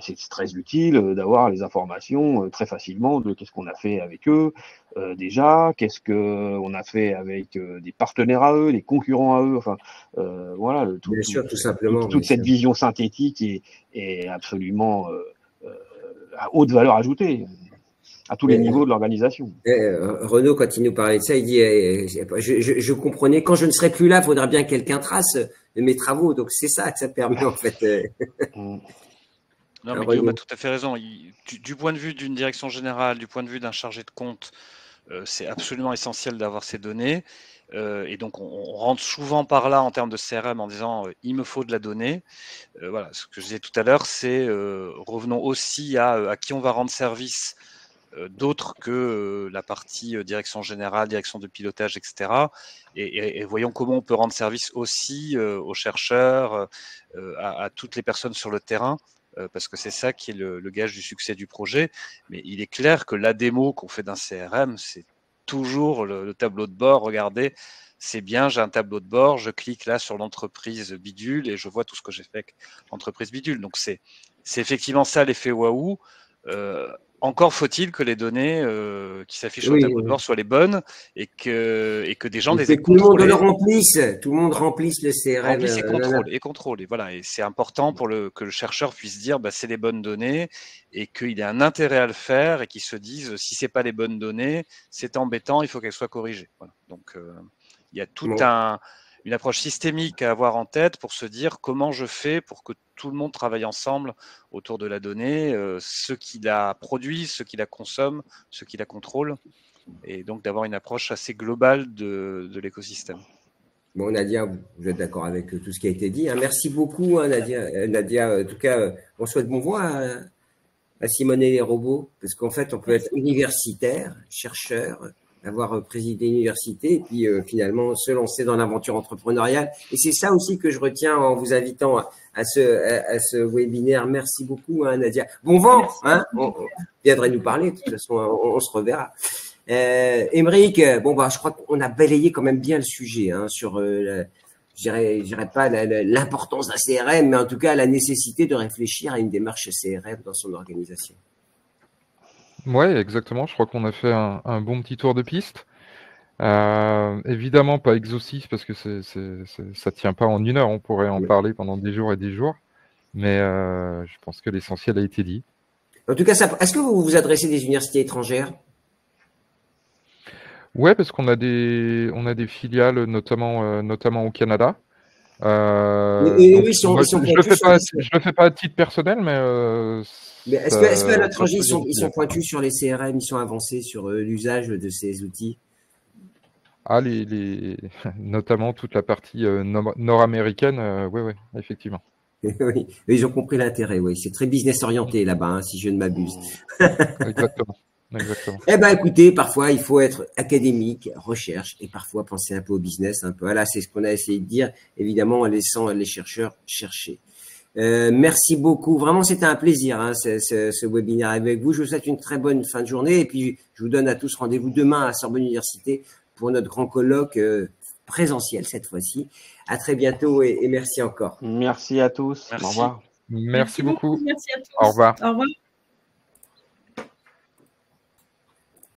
Speaker 4: c'est très utile d'avoir les informations très facilement de qu'est-ce qu'on a fait avec eux déjà, qu'est-ce qu'on a fait avec des partenaires à eux, des concurrents à eux, enfin voilà,
Speaker 1: bien sûr, tout simplement.
Speaker 4: Toute cette vision synthétique est absolument à haute valeur ajoutée à tous les niveaux de l'organisation.
Speaker 1: Renaud, quand il nous parlait de ça, il dit je comprenais, quand je ne serai plus là, il faudra bien que quelqu'un trace mes travaux. Donc c'est ça que ça permet en fait.
Speaker 3: Non, mais Guillaume a tout à fait raison. Du point de vue d'une direction générale, du point de vue d'un chargé de compte, c'est absolument essentiel d'avoir ces données. Et donc, on rentre souvent par là en termes de CRM en disant il me faut de la donnée. Voilà, ce que je disais tout à l'heure, c'est revenons aussi à qui on va rendre service d'autres que la partie direction générale, direction de pilotage, etc. Et voyons comment on peut rendre service aussi aux chercheurs, à toutes les personnes sur le terrain. Parce que c'est ça qui est le gage du succès du projet. Mais il est clair que la démo qu'on fait d'un CRM, c'est toujours le tableau de bord. Regardez, c'est bien, j'ai un tableau de bord, je clique là sur l'entreprise bidule et je vois tout ce que j'ai fait avec l'entreprise bidule. Donc c'est effectivement ça l'effet waouh. Encore faut-il que les données qui s'affichent sur le tableau de bord soient les bonnes et que des gens les aient
Speaker 1: contrôlées. Tout le monde le remplisse, le CRM.
Speaker 3: Remplisse et contrôle. Et voilà, et c'est important pour que le chercheur puisse dire c'est les bonnes données et qu'il ait un intérêt à le faire et qu'il se dise si c'est pas les bonnes données, c'est embêtant, il faut qu'elles soient corrigées. Voilà. Donc il y a toute une approche systémique à avoir en tête pour se dire comment je fais pour que tout le monde travaille ensemble autour de la donnée, ceux qui la produisent, ceux qui la consomment, ceux qui la contrôlent, et donc d'avoir une approche assez globale de l'écosystème.
Speaker 1: Bon, Nadia, vous êtes d'accord avec tout ce qui a été dit. Merci beaucoup, Nadia. Nadia, en tout cas, on souhaite bon vent à Simone et les robots, parce qu'en fait, on peut être universitaire, chercheur, avoir présidé une université, et puis finalement se lancer dans l'aventure entrepreneuriale. Et c'est ça aussi que je retiens en vous invitant à ce webinaire. Merci beaucoup, Nadia. Bon vent, on viendrait nous parler. De toute façon, on se reverra. Émeric, je crois qu'on a balayé quand même bien le sujet sur, je dirais pas l'importance d'un CRM, mais en tout cas la nécessité de réfléchir à une démarche CRM dans son organisation.
Speaker 5: Ouais, exactement. Je crois qu'on a fait un bon petit tour de piste. Évidemment pas exhaustif parce que ça tient pas en une heure. On pourrait en parler pendant des jours et des jours, mais je pense que l'essentiel a été dit.
Speaker 1: En tout cas, est-ce que vous vous adressez à des universités étrangères?
Speaker 5: Ouais, parce qu'on a des filiales notamment au Canada.
Speaker 1: Oui,
Speaker 5: je le fais pas à titre personnel, mais
Speaker 1: est-ce qu'à l'étranger ils sont pointus sur les CRM, ils sont avancés sur l'usage de ces outils?
Speaker 5: Notamment toute la partie nord-américaine, ouais, effectivement.
Speaker 1: Oui, ils ont compris l'intérêt, oui. C'est très business orienté là-bas, hein, si je ne m'abuse.
Speaker 5: Exactement. Exactement.
Speaker 1: Eh ben, écoutez, parfois, il faut être académique, recherche, et parfois penser un peu au business, un peu. Voilà, c'est ce qu'on a essayé de dire, évidemment, en laissant les chercheurs chercher. Merci beaucoup. Vraiment, c'était un plaisir, hein, ce webinaire avec vous. Je vous souhaite une très bonne fin de journée, et puis je vous donne à tous rendez-vous demain à Sorbonne Université pour notre grand colloque présentiel cette fois-ci. À très bientôt et merci encore.
Speaker 4: Merci à tous.
Speaker 3: Merci.
Speaker 4: Au revoir.
Speaker 5: Merci beaucoup.
Speaker 2: Merci à tous.
Speaker 5: Au revoir.
Speaker 2: Au revoir.